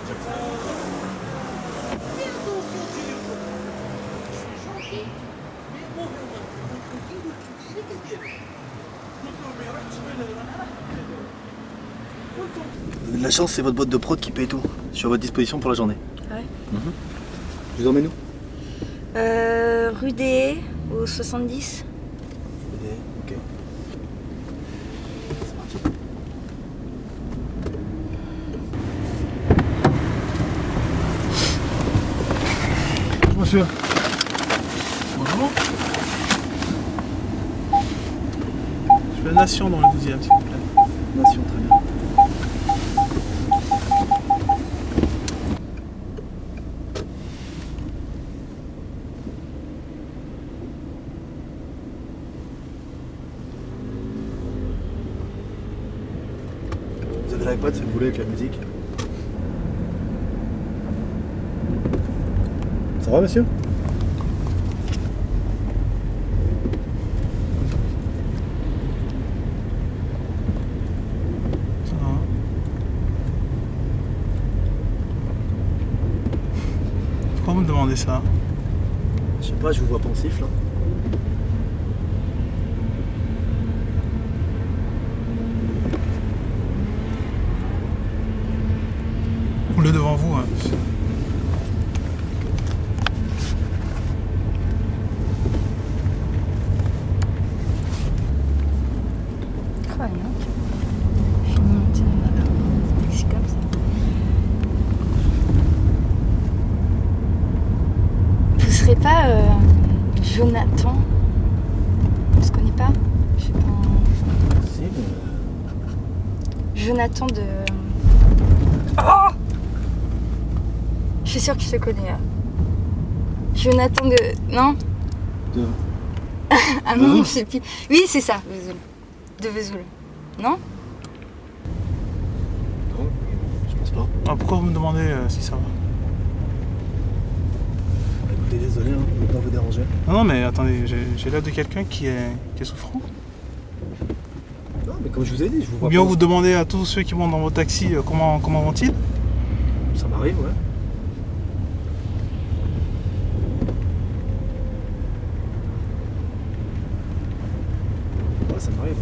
Fais attention, Diego. Je suis gentil, mais morreu um pouquinho do que ele quer ter. Vous avez de la chance, c'est votre boîte de prod qui paye tout. Sur votre disposition pour la journée. Ouais. Je vous emmène où? Rue des Haies, au 70. Ok. C'est parti. Bonjour monsieur. Bonjour. Je fais Nation dans le 12e, s'il vous plaît. Nation, très bien. Vous avez l'iPad si vous voulez avec la musique. Ça va monsieur? Ça va. Pourquoi vous me demandez ça? Je sais pas, je vous vois pensif là. Roulez devant vous. Hein. Quoi, non? Je suis montée dans un taxi comme ça. Vous serez pas Jonathan? On se connaît pas? Je sais pas. Si, mais... Jonathan de. Oh! Je suis sûre que je te connais là. Jonathan de. Non? De... Ah non, Vesoul. je sais plus. Oui, c'est ça, Vesoul. De Vesoul. Non? Non, je pense pas. Ah, pourquoi vous me demandez si ça va? Écoutez, désolé, hein, je ne vais pas vous déranger. Non, non, mais attendez, j'ai l'air de quelqu'un qui est souffrant. Non, mais comme je vous ai dit, je vous Ou vois bien pas. vous demandez à tous ceux qui montent dans vos taxis comment vont-ils? Ça m'arrive, ouais. Ouais, ça m'arrive.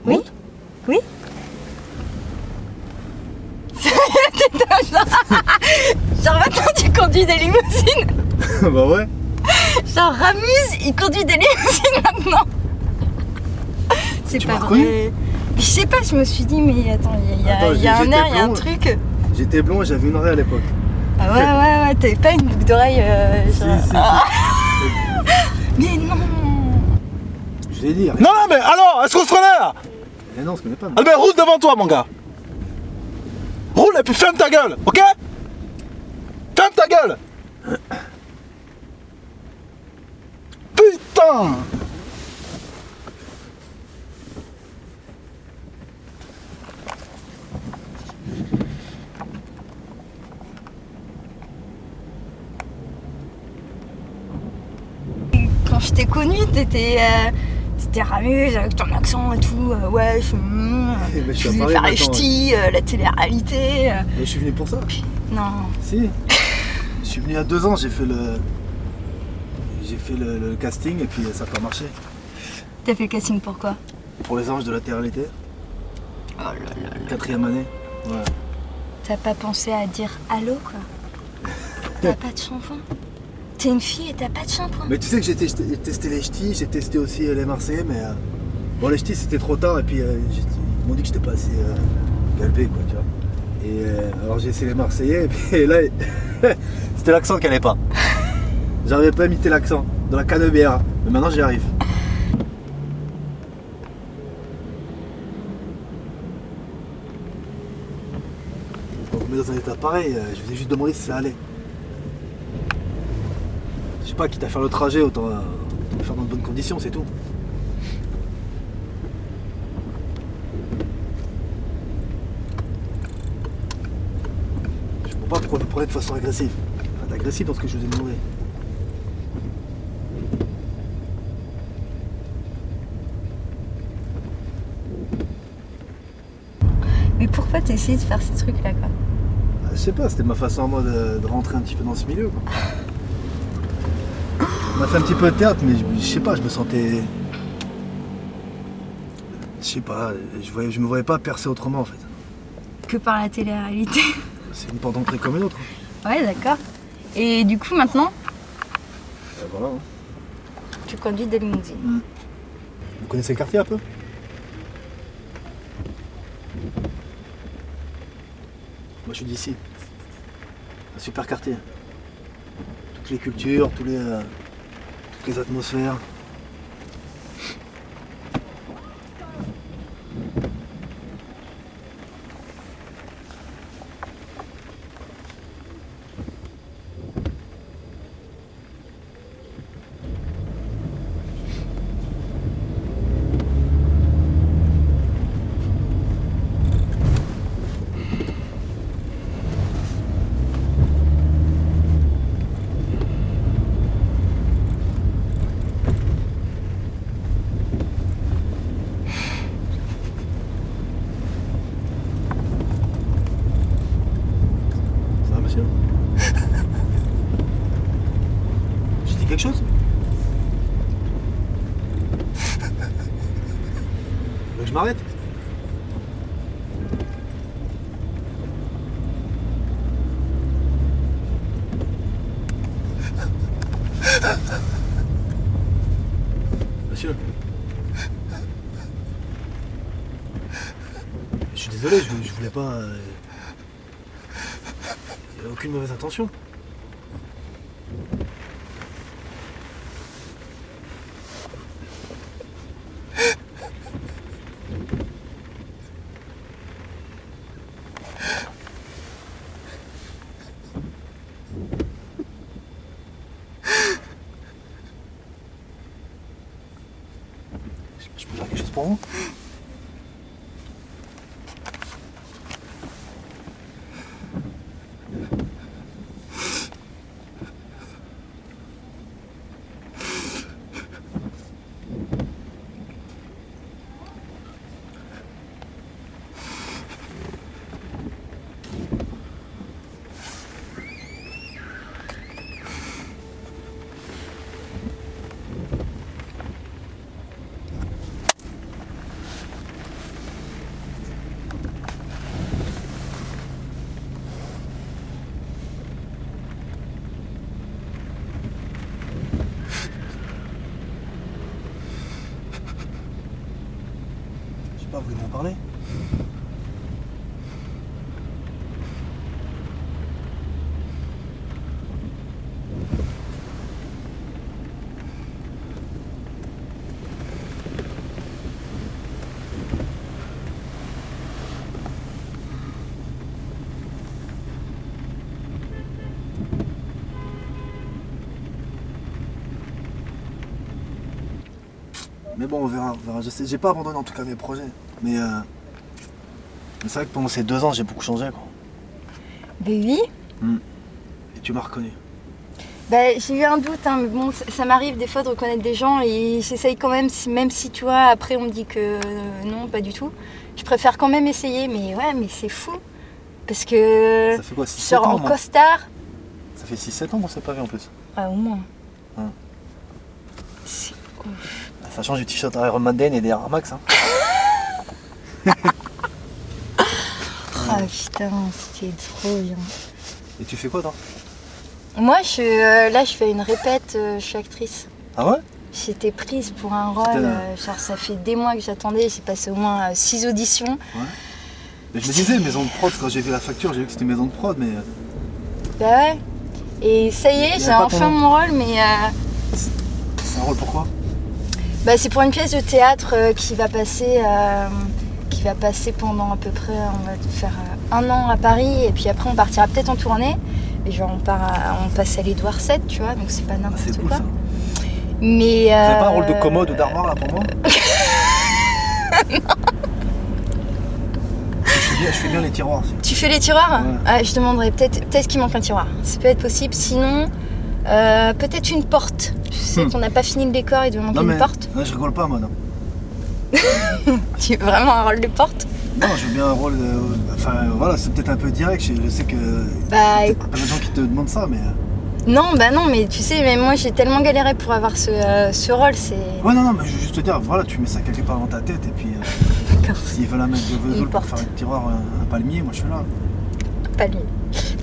Oui? Monte. Oui? Genre maintenant tu conduis des limousines. Bah ouais. Genre Ramuse, il conduit des limousines maintenant. C'est Tu pas m'as reconnu? vrai. Je sais pas, je me suis dit mais attends, il y a, Attends, il y a un j'étais air, il y a un blond. truc. J'étais blond et j'avais une oreille à l'époque. Ah ouais, t'avais pas une boucle d'oreille genre... Si, si, Ah. Mais non. Je vous ai dit. Non, non, mais alors, est-ce qu'on se connaît là? Eh non, on se connaît pas. Albert, roule devant toi, mon gars. Roule et puis ferme ta gueule, ok? Ferme ta gueule. Putain! Quand je t'ai connue, t'étais Ramuse avec ton accent et tout. Ouais, Mais je suis je à voulais Paris faire maintenant, HT, la télé-réalité. Mais je suis venu pour ça. Non. Si. Je suis venu il y a 2 ans, j'ai fait le casting et puis ça n'a pas marché. T'as fait le casting pourquoi? Pour les anges de la télé-réalité, Oh là là. 4e année. Ouais. T'as pas pensé à dire allô quoi? T'as pas de shampoing? T'es une fille et t'as pas de shampoing? Mais tu sais que j'ai testé les ch'tis, j'ai testé aussi les Marseillais, mais bon, les ch'tis c'était trop tard et puis ils m'ont dit que j'étais pas assez galbé quoi, tu vois. Et alors j'ai essayé les Marseillais et puis là c'était l'accent qui allait pas. J'arrivais pas à imiter l'accent de la Canebière, mais maintenant j'y arrive. On me met dans un état pareil, je vous ai juste demandé si ça allait. Je sais pas, quitte à faire le trajet, autant le faire dans de bonnes conditions, c'est tout. Je comprends pas pourquoi vous prenez de façon agressive. Enfin, d'agressif dans ce que je vous ai demandé. Mais pourquoi t'as essayé de faire ces trucs-là, quoi? Je sais pas, c'était ma façon à moi de rentrer un petit peu dans ce milieu, quoi. On a fait un petit peu de théâtre, mais je sais pas, je me sentais... Je sais pas, je me voyais pas percer autrement, en fait. Que par la télé-réalité. C'est une porte d'entrée comme une autre. Ouais, d'accord. Et du coup, maintenant, Voilà. Hein. tu conduis des limousines. Vous connaissez le quartier un peu? Moi je suis d'ici. Un super quartier. Toutes les cultures, toutes les atmosphères. Ça va, monsieur? J'ai dit quelque chose? Vous voulez que je m'arrête? Monsieur? Je suis désolé, je voulais pas... Il n'y a aucune mauvaise intention. Je peux faire quelque chose pour vous? Je sais pas, vous voulez m'en parler? Mais bon, on verra. Je sais, j'ai pas abandonné en tout cas mes projets. Mais c'est vrai que pendant ces 2 ans, j'ai beaucoup changé, quoi. Ben oui. Et tu m'as reconnu. Ben, j'ai eu un doute, hein, mais bon, ça m'arrive des fois de reconnaître des gens et j'essaye quand même, même si tu vois, après on me dit que non, pas du tout. Je préfère quand même essayer, mais ouais, mais c'est fou. Parce que Ça fait quoi, je 6-7 sors ans, en moi costard. Ça fait 6-7 ans qu'on s'est pas vu en plus. Ah, au moins. Hein. C'est ouf. Ça change du t-shirt Iron Maiden et des Air Max, hein. Ah putain, c'était trop bien. Et tu fais quoi, toi? Moi, là, je fais une répète, je suis actrice. Ah ouais? J'étais prise pour un rôle, C'était, genre ça fait des mois que j'attendais, j'ai passé au moins 6 auditions. Ouais. Mais je me disais, maison de prod, quand j'ai vu la facture, j'ai vu que c'était maison de prod, mais... Bah ouais. Et ça y est, Il y j'ai a pas enfin ton nom. mon rôle, mais C'est un rôle pourquoi? bah, c'est pour une pièce de théâtre qui va passer pendant à peu près, on va faire 1 an à Paris, et puis après on partira peut-être en tournée. Et genre on passe à l'Édouard 7, tu vois, donc c'est pas Ah, n'importe c'est cool, quoi. ça. Mais Vous avez pas un rôle de commode ou d'armoire, là, pour moi? Je fais bien les tiroirs. Tu fais les tiroirs? Ouais. Ah, je demanderais peut-être qu'il manque un tiroir. Ça peut être possible. Sinon, peut-être une porte. Je sais qu'on n'a pas fini le décor, il doit manquer Non, mais une porte. non, je rigole pas, moi, non. Tu veux vraiment un rôle de porte? Non, je veux bien un rôle. Enfin, voilà, c'est peut-être un peu direct. Je sais que. Bah, Il y a pas de gens qui te demandent ça, mais. Non, bah non, mais tu sais, même moi j'ai tellement galéré pour avoir ce rôle, c'est... Ouais, non, mais je veux juste te dire, voilà, tu mets ça quelque part dans ta tête et puis. D'accord. S'ils veulent un mec de Vesoul pour porte. faire un tiroir, un palmier, moi je suis là. Palmier.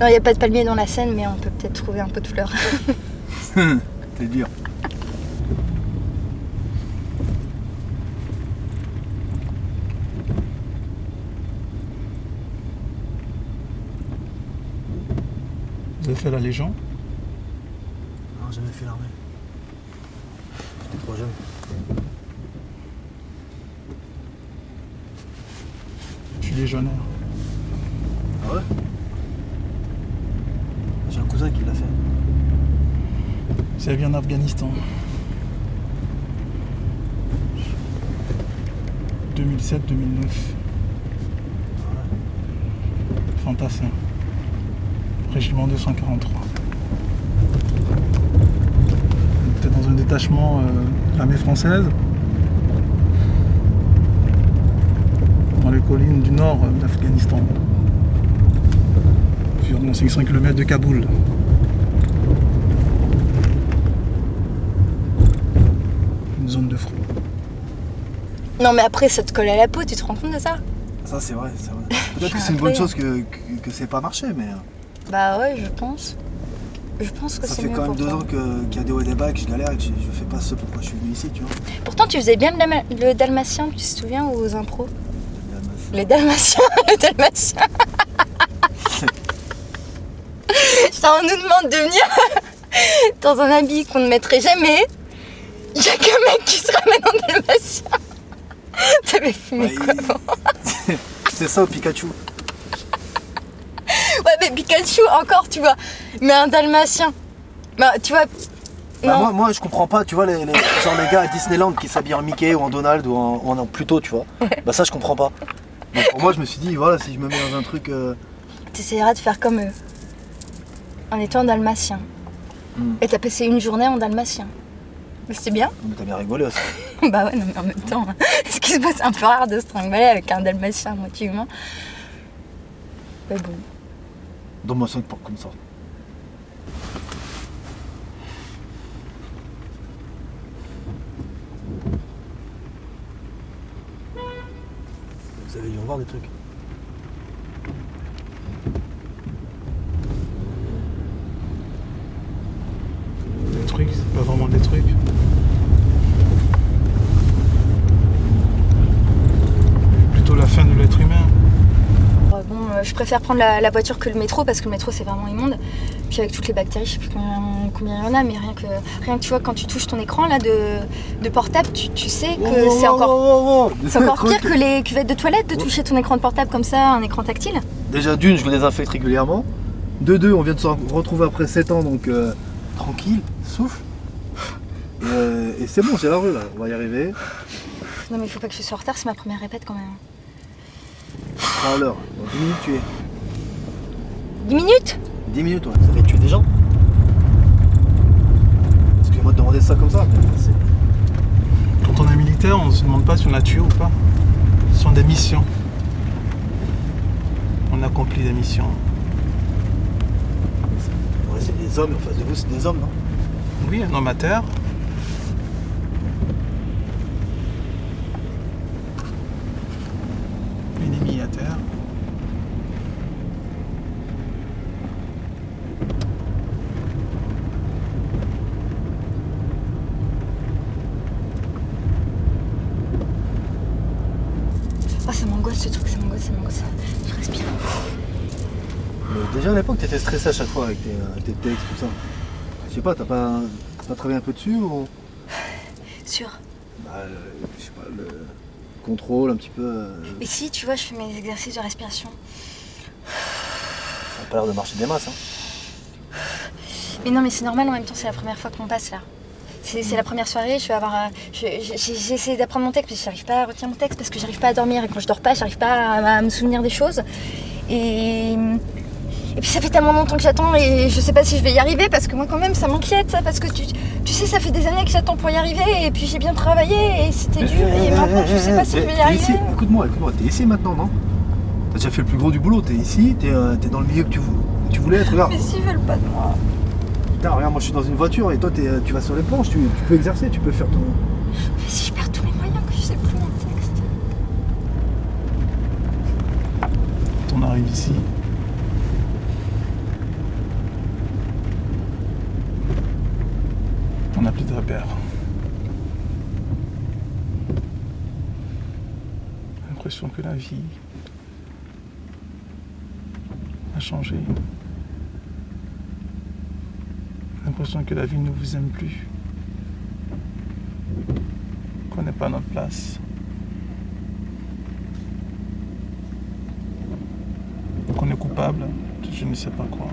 Non, il n'y a pas de palmier dans la Seine, mais on peut peut-être trouver un peu de fleurs. T'es dur. Vous avez fait la Légion? Non, j'ai jamais fait l'armée. J'étais trop jeune. Je suis légionnaire. Ah ouais? J'ai un cousin qui l'a fait. C'est bien en Afghanistan. 2007-2009. Fantassin. Régiment 243. J'étais dans un détachement de l'armée française. Dans les collines du nord d'Afghanistan. Environ 500 km de Kaboul. Une zone de front. Non, mais après ça te colle à la peau, tu te rends compte de ça? Ça, c'est vrai, c'est vrai. Peut-être que c'est une bonne Après, chose que c'est pas marché, mais. Bah ouais, je pense. Je pense que Ça c'est fait mieux quand même pour 2 toi. ans qu'il y a des hauts et des bas, que je galère et que je fais pas ce pourquoi je suis venu ici, tu vois. Pourtant, tu faisais bien le dalmatien, tu te souviens, aux impros? Les dalmatiens, le dalmatien. Ça, on nous demande de venir dans un habit qu'on ne mettrait jamais. Il y a qu'un mec qui se ramène en dalmatien. T'avais fumé Ouais, quoi avant? C'est ça au Pikachu. Ouais, mais Pikachu encore, tu vois. Mais un dalmatien. Bah, tu vois. Bah, Non. moi je comprends pas, tu vois, genre les gars à Disneyland qui s'habillent en Mickey ou en Donald ou en Pluto, tu vois. Bah ça je comprends pas. Donc pour moi je me suis dit, voilà, si je me mets dans un truc. T'essayeras de faire comme eux. En étant dalmatien. Hmm. Et t'as passé une journée en dalmatien. Mais c'est bien. Mais t'as bien rigolé aussi. Bah ouais, non, mais en même temps, excuse-moi, c'est un peu rare de se trimballer avec un dalmatien à moitié humain. Mais bon. Donne-moi 5 pour comme ça. Vous avez dû en voir des trucs. Des trucs, c'est pas vraiment des trucs. Plutôt la fin de l'être humain. Bon, je préfère prendre la voiture que le métro parce que le métro c'est vraiment immonde. Puis avec toutes les bactéries, je sais plus combien il y en a, mais rien que tu vois, quand tu touches ton écran là de portable, tu sais que c'est encore pire que les cuvettes de toilette de toucher ton écran de portable comme ça, un écran tactile. Déjà d'une, je le désinfecte régulièrement. De deux, on vient de se retrouver après 7 ans, donc tranquille, souffle. Et c'est bon, j'ai la rue là, on va y arriver. Non mais il faut pas que je sois en retard, c'est ma première répète quand même. À l'heure, dans 10 minutes tu es. 10 minutes? 10 minutes, ouais. Ça va tuer des gens. Excuse-moi de demander ça comme ça, mais c'est. Quand on est militaire, on ne se demande pas si on a tué ou pas. Ce sont des missions. On accomplit des missions. Ouais, c'est des hommes, en face de vous, c'est des hommes, non? Oui, un homme à terre. Ennemi à terre. Oh, ça m'angoisse ce truc, ça m'angoisse. Je respire. Mais déjà à l'époque, t'étais stressé à chaque fois avec tes textes, tout ça. Je sais pas, t'as pas travaillé un peu dessus ou. Sûr. Bah, je sais pas, le contrôle un petit peu. Et si, tu vois, je fais mes exercices de respiration. Ça a pas l'air de marcher des masses, hein. Mais non, mais c'est normal, en même temps, c'est la première fois qu'on passe là. C'est la première soirée, je vais avoir. J'ai essayé d'apprendre mon texte, mais j'arrive pas à retenir mon texte parce que j'arrive pas à dormir. Et quand je dors pas, j'arrive pas à me souvenir des choses. Et puis ça fait tellement longtemps que j'attends et je sais pas si je vais y arriver parce que moi, quand même, ça m'inquiète, ça. Parce que tu sais, ça fait des années que j'attends pour y arriver et puis j'ai bien travaillé et c'était dur et maintenant je sais pas si je vais y arriver. Écoute-moi, t'es ici maintenant, non? T'as déjà fait le plus gros du boulot, t'es ici, t'es dans le milieu que tu voulais être, regarde. Mais s'ils veulent pas de moi. Putain, regarde, moi je suis dans une voiture et toi tu vas sur les planches, tu peux exercer, tu peux faire ton... Mais si je perds tous mes moyens, que je sais plus mon texte. On arrive ici. On n'a plus de repères. J'ai l'impression que la vie a changé. J'ai l'impression que la vie ne vous aime plus. Qu'on n'est pas à notre place. Qu'on est coupable de je ne sais pas quoi.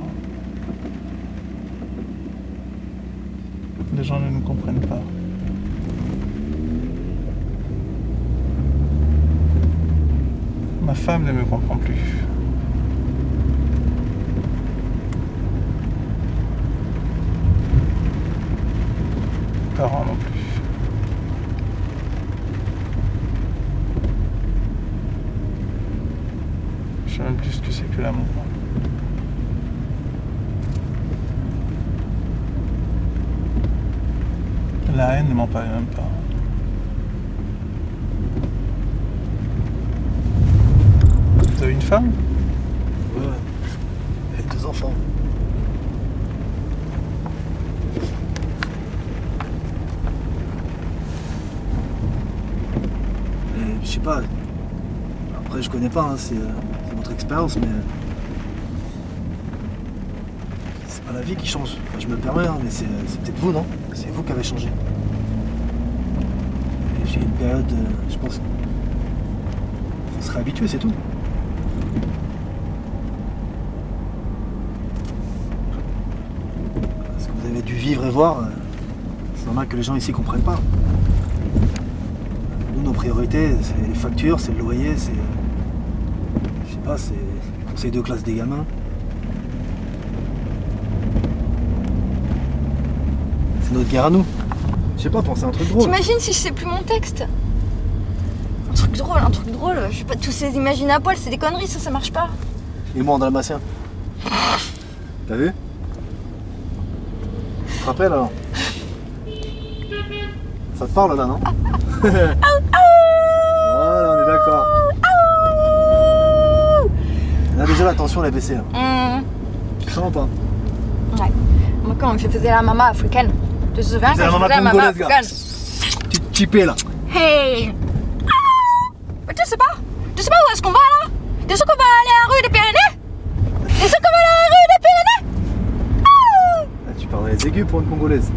Les gens ne nous comprennent pas. Ma femme ne me comprend plus. Mes parents non plus. Je sais même plus ce que c'est que l'amour. La haine ne m'en parlait même pas. Vous avez une femme? Ouais. Et 2 enfants. Et je sais pas. Après je connais pas, hein, c'est votre expérience, mais c'est pas la vie qui change. Enfin, je me permets, hein, mais c'est peut-être vous, non? C'est vous qui avez changé. Et j'ai une période, je pense, faut se réhabituer, c'est tout. Ce que vous avez dû vivre et voir, c'est normal que les gens ici comprennent pas. Nous, nos priorités, c'est les factures, c'est le loyer, c'est... je sais pas, c'est le conseil de classe des gamins. C'est notre guerre à nous. Je sais pas, pensez à un truc drôle. T'imagines si je sais plus mon texte? Un truc drôle, je vais pas tous ces imaginer à poil, c'est des conneries, ça marche pas. Et moi en dalmatien. T'as vu? Tu te rappelles alors? Ça te parle là, non? Voilà, on est d'accord. Là déjà la tension elle est baissée là. Tu sens ou pas? Ouais. Moi quand je faisais la maman africaine, tu te souviens C'est quand la je faisais maman la maman congolaise, gars. africaine? Tu te chipais là. Hey! Mais tu sais pas où est-ce qu'on va là? Tu sais qu'on va aller à la rue des Pyrénées? Tu sais qu'on va aller à la rue des Pyrénées? Ah, tu parles les aigus pour une congolaise.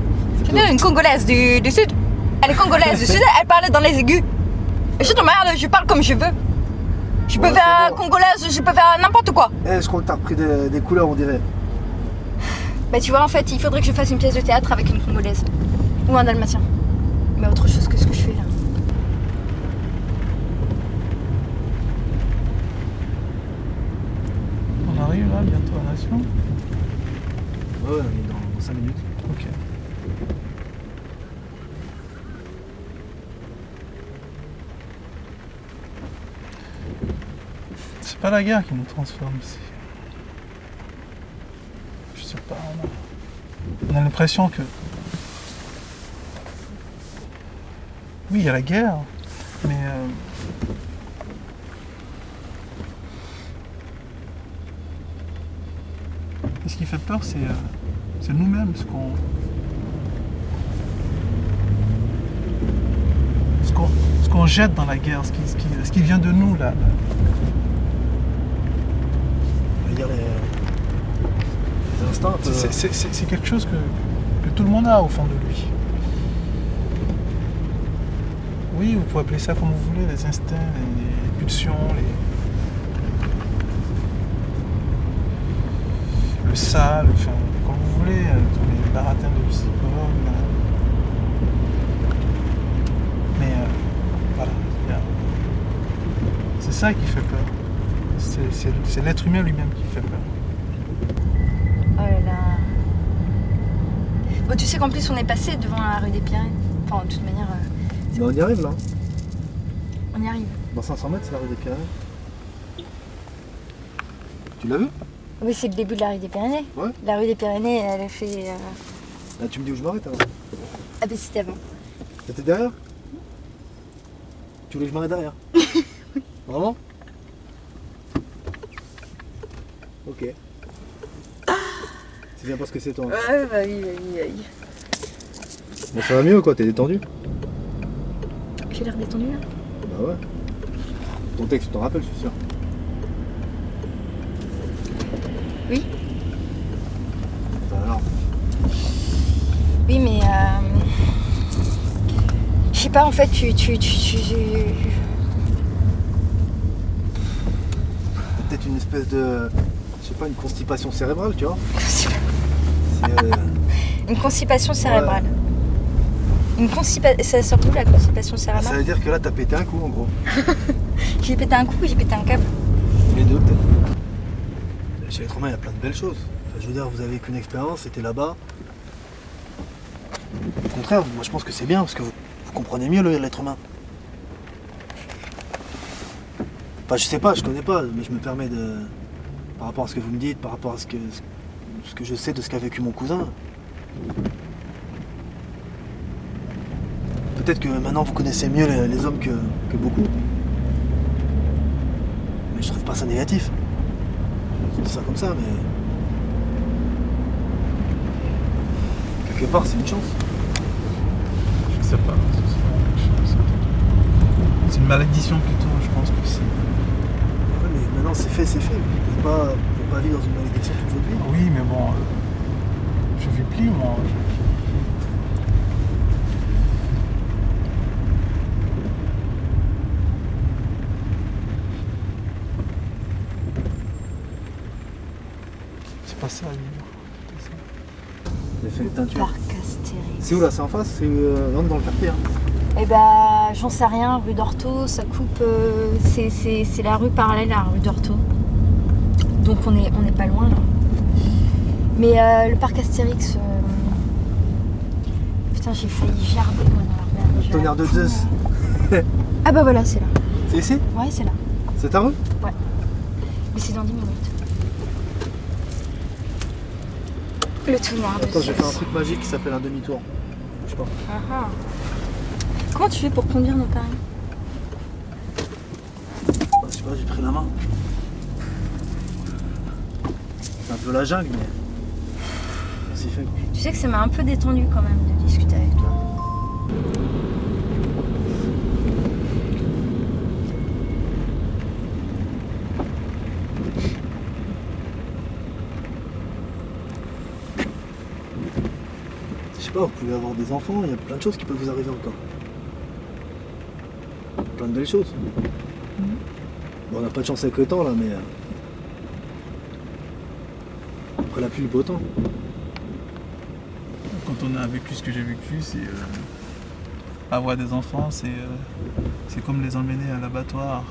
C'est C'est une congolaise du sud. Elle est congolaise du sud, elle parlait dans les aigus. Et je te merde, je parle comme je veux. Je peux Ouais, faire c'est bon. congolaise, je peux faire n'importe quoi. Eh, je crois que t'as repris des couleurs, on dirait. Bah tu vois, en fait, il faudrait que je fasse une pièce de théâtre avec une congolaise. Ou un dalmatien. Mais autre chose que ce que je fais là. On arrive là, bientôt à Nation. Ouais, on est dans 5 minutes. Ok. C'est pas la guerre qui nous transforme, c'est... Je sais pas, on a l'impression que... Oui, il y a la guerre, mais... Et ce qui fait peur, c'est nous-mêmes, ce qu'on jette dans la guerre, ce qui vient de nous, là. On va dire les instincts. C'est quelque chose que tout le monde a au fond de lui. Oui, vous pouvez appeler ça comme vous voulez, les instincts, les pulsions, le sale, enfin, comme vous voulez, tous les baratins de psychologues. Mais voilà, c'est ça qui fait peur. C'est l'être humain lui-même qui fait peur. Oh là là. Bon, tu sais qu'en plus, on est passé devant la rue des Pyrénées. Enfin, de toute manière, Mais on y arrive là. on y arrive. Dans 500 mètres, c'est la rue des Pyrénées. Tu l'as vu? Oui, c'est le début de la rue des Pyrénées. Ouais. La rue des Pyrénées, elle a fait... Là, tu me dis où je m'arrête alors? Ah ben c'était avant. T'étais derrière? Tu voulais que je m'arrête derrière? Vraiment? Ok. C'est bien parce que c'est toi. Ouais, bah oui, bah oui, bah oui. Bon, ça va mieux ou quoi? T'es détendu? J'ai l'air détendu là. Bah ouais. Ton texte, tu t'en rappelles, je suis sûr. Oui. Bah alors. Oui, mais je sais pas, en fait, Peut-être une espèce de. Je sais pas, une constipation cérébrale, tu vois? C'est, Une constipation cérébrale. Une constipation... Ça sort d'où la constipation ça cérébrale? veut dire que là, t'as pété un coup en gros. J'ai pété un coup ou j'ai pété un câble? Les deux, peut-être. Chez l'être humain, il y a plein de belles choses. Enfin, je veux dire, vous avez qu'une expérience, c'était là-bas. Au contraire, moi je pense que c'est bien parce que vous comprenez mieux l'être humain. Enfin, je sais pas, je connais pas, mais je me permets de. Par rapport à ce que vous me dites, par rapport à ce que je sais de ce qu'a vécu mon cousin. Peut-être que maintenant vous connaissez mieux les hommes que beaucoup. Mais je trouve pas ça négatif. Je dis ça comme ça, mais. Quelque part, c'est une chance. Je sais pas. C'est une malédiction plutôt, je pense que c'est. Ouais, mais maintenant c'est fait, c'est fait. Vous pouvez pas vivre dans une malédiction toute votre vie. Oui, mais bon, je vis plus moi. C'est pas ça, vivre. J'ai fait une teinture. Parc Astérix. C'est où là? C'est en face? C'est rentre dans le quartier. Hein. Eh bah, j'en sais rien, rue d'Orto, ça coupe... c'est la rue parallèle à la rue d'Orto. Donc on est pas loin là. Mais le parc Astérix... Putain, j'ai failli gerber moi dans leur merde. Tonnerre de Zeus. Ah bah voilà, c'est là. C'est ici? Ouais, c'est là. C'est ta rue? Ouais. Mais c'est dans 10 minutes. Le tonnerre de Attends, Zeus. j'ai fait un truc magique qui s'appelle un demi-tour. Je sais pas. Ah ah. Comment tu fais pour conduire dans Paris? Je sais pas, j'ai pris la main. C'est un peu la jungle, mais. C'est fait. Tu sais que ça m'a un peu détendu quand même de discuter avec toi. Je sais pas, vous pouvez avoir des enfants, il y a plein de choses qui peuvent vous arriver encore. Plein de belles choses. Bon, on n'a pas de chance avec le temps là, mais. Après la pluie, le beau temps. Quand on a vécu ce que j'ai vécu, c'est avoir des enfants, c'est comme les emmener à l'abattoir.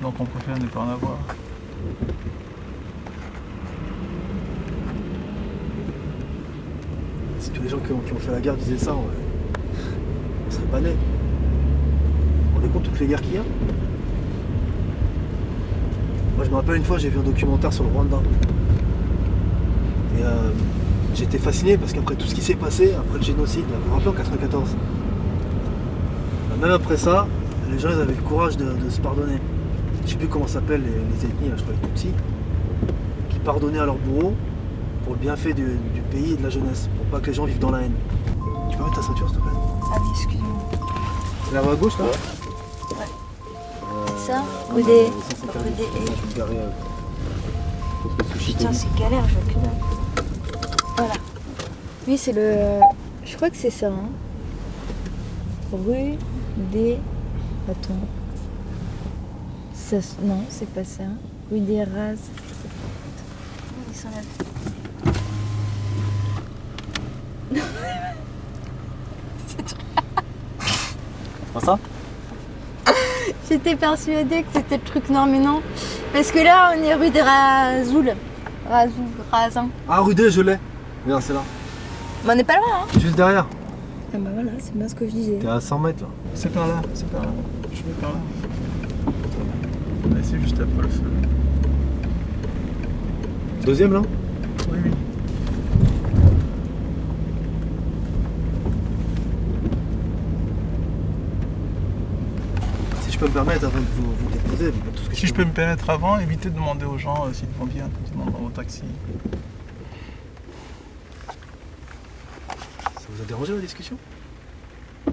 Donc on préfère ne pas en avoir. Si tous les gens qui ont fait la guerre disaient ça, on serait pas nés. Vous vous rendez compte toutes les guerres qu'il y a? Moi je me rappelle une fois, j'ai vu un documentaire sur le Rwanda. Et j'ai été fasciné parce qu'après tout ce qui s'est passé, après le génocide, vous vous rappelez en 94, même après ça, les gens ils avaient le courage de se pardonner. Je sais plus comment s'appellent les ethnies, là, je crois les Tutsis, qui pardonnaient à leurs bourreaux pour le bienfait du pays et de la jeunesse, pour pas que les gens vivent dans la haine. Tu peux mettre ta ceinture s'il te plaît? Ah oui, excuse-moi. C'est la voie à gauche là? Ça, non, rue non, des... ça, c'est carré. rue des haies. Je vais me garer, contre le sushi Putain, Teddy. c'est galère, je vois que dalle. Voilà. Oui, c'est le... Je crois que c'est ça, hein. Rue des... Attends. Ça... Non, c'est pas ça. Rue des Rases. Ils sont là. C'est pas ça? J'étais persuadée que c'était le truc, non mais non. Parce que là, on est rue des Razouls. Razin. Ah, rue D, je l'ai. Regarde, c'est là. Mais on n'est pas loin, hein. Juste derrière. Ah bah voilà, c'est bien ce que je disais. T'es à 100 mètres là. C'est par là, c'est par là. Je vais par là. Ouais, c'est juste après le feu. Deuxième là? Oui, oui. Si je peux me permettre, avant de vous déposer, vous faites tout ce que Si je peux me permettre avant, évitez de demander aux gens s'ils vont bien quand ils demandent dans vos taxis. Ça vous a dérangé la discussion? J'ai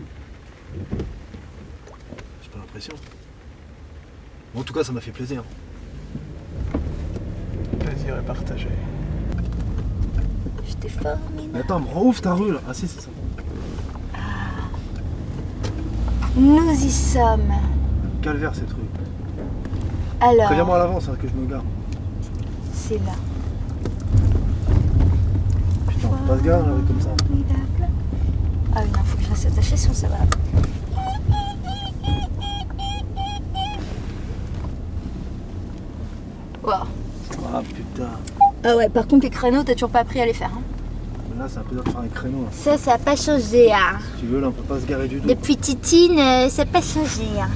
pas l'impression. Bon, en tout cas, ça m'a fait plaisir. Plaisir est partagé. J'étais formidable. Mais attends, me rend ouf ta rue là. Ah si, c'est ça. Nous y sommes. Calvaire cette rue. Alors, Préviens-moi à l'avance hein, que je me gare. c'est là. Putain, on peut pas se garer là, comme ça. Formidable. Ah oui, non, faut que je reste attachée, sinon ça va. Wow. Ah putain. Ah ouais, par contre, les créneaux, t'as toujours pas appris à les faire. Hein. Mais là, c'est un peu dur de faire un créneau. Là. Ça n'a pas changé. Hein. Si tu veux, là, on peut pas se garer du tout. Depuis Titine, ça n'a pas changé. Hein.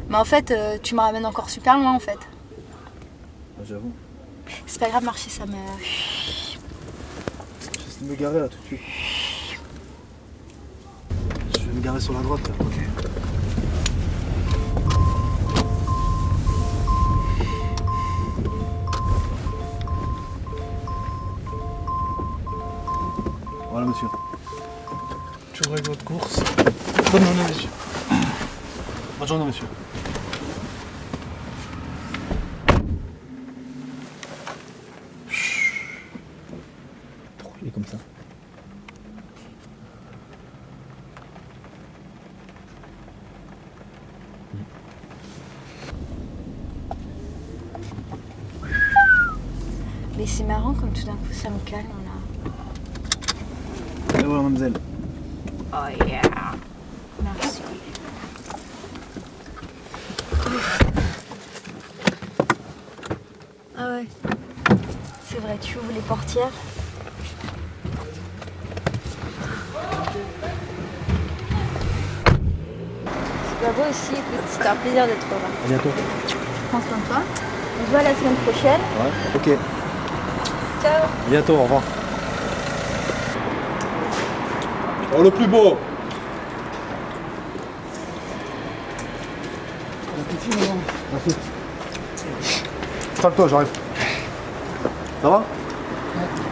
Mais en fait, tu me ramènes encore super loin en fait. Ah, j'avoue. C'est pas grave, marcher, ça me. J'essaie de me garer là tout de suite. Je vais me garer sur la droite là. Ok. Voilà monsieur. Je règle votre course. Bonne journée, monsieur. Bonne journée monsieur. Pourquoi il est comme ça? Mais c'est marrant comme tout d'un coup ça me calme là. Et voilà mademoiselle. Oh yeah. Merci. Ah ouais. C'est vrai, tu ouvres les portières. C'est pas beau aussi, écoute, c'était un plaisir d'être là. À bientôt. Prends soin de toi. On se voit la semaine prochaine. Ouais. Ok. Ciao. À bientôt, au revoir. Oh, le plus beau! Merci. Installe-toi, j'arrive. Ça va? Merci.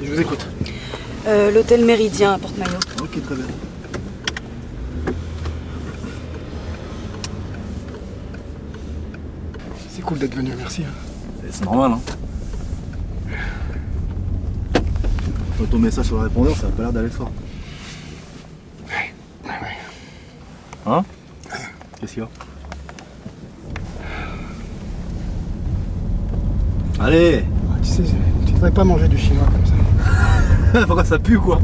Je vous écoute. L'hôtel Méridien à Porte-Maillot. Ok, très bien. C'est cool d'être venu, merci. C'est normal, hein. Quand ton message sur le répondeur, ça a pas l'air d'aller fort. Hein? Qu'est-ce qu'il y a? Allez! Tu sais, tu devrais pas manger du chinois comme ça. Pourquoi ça pue quoi?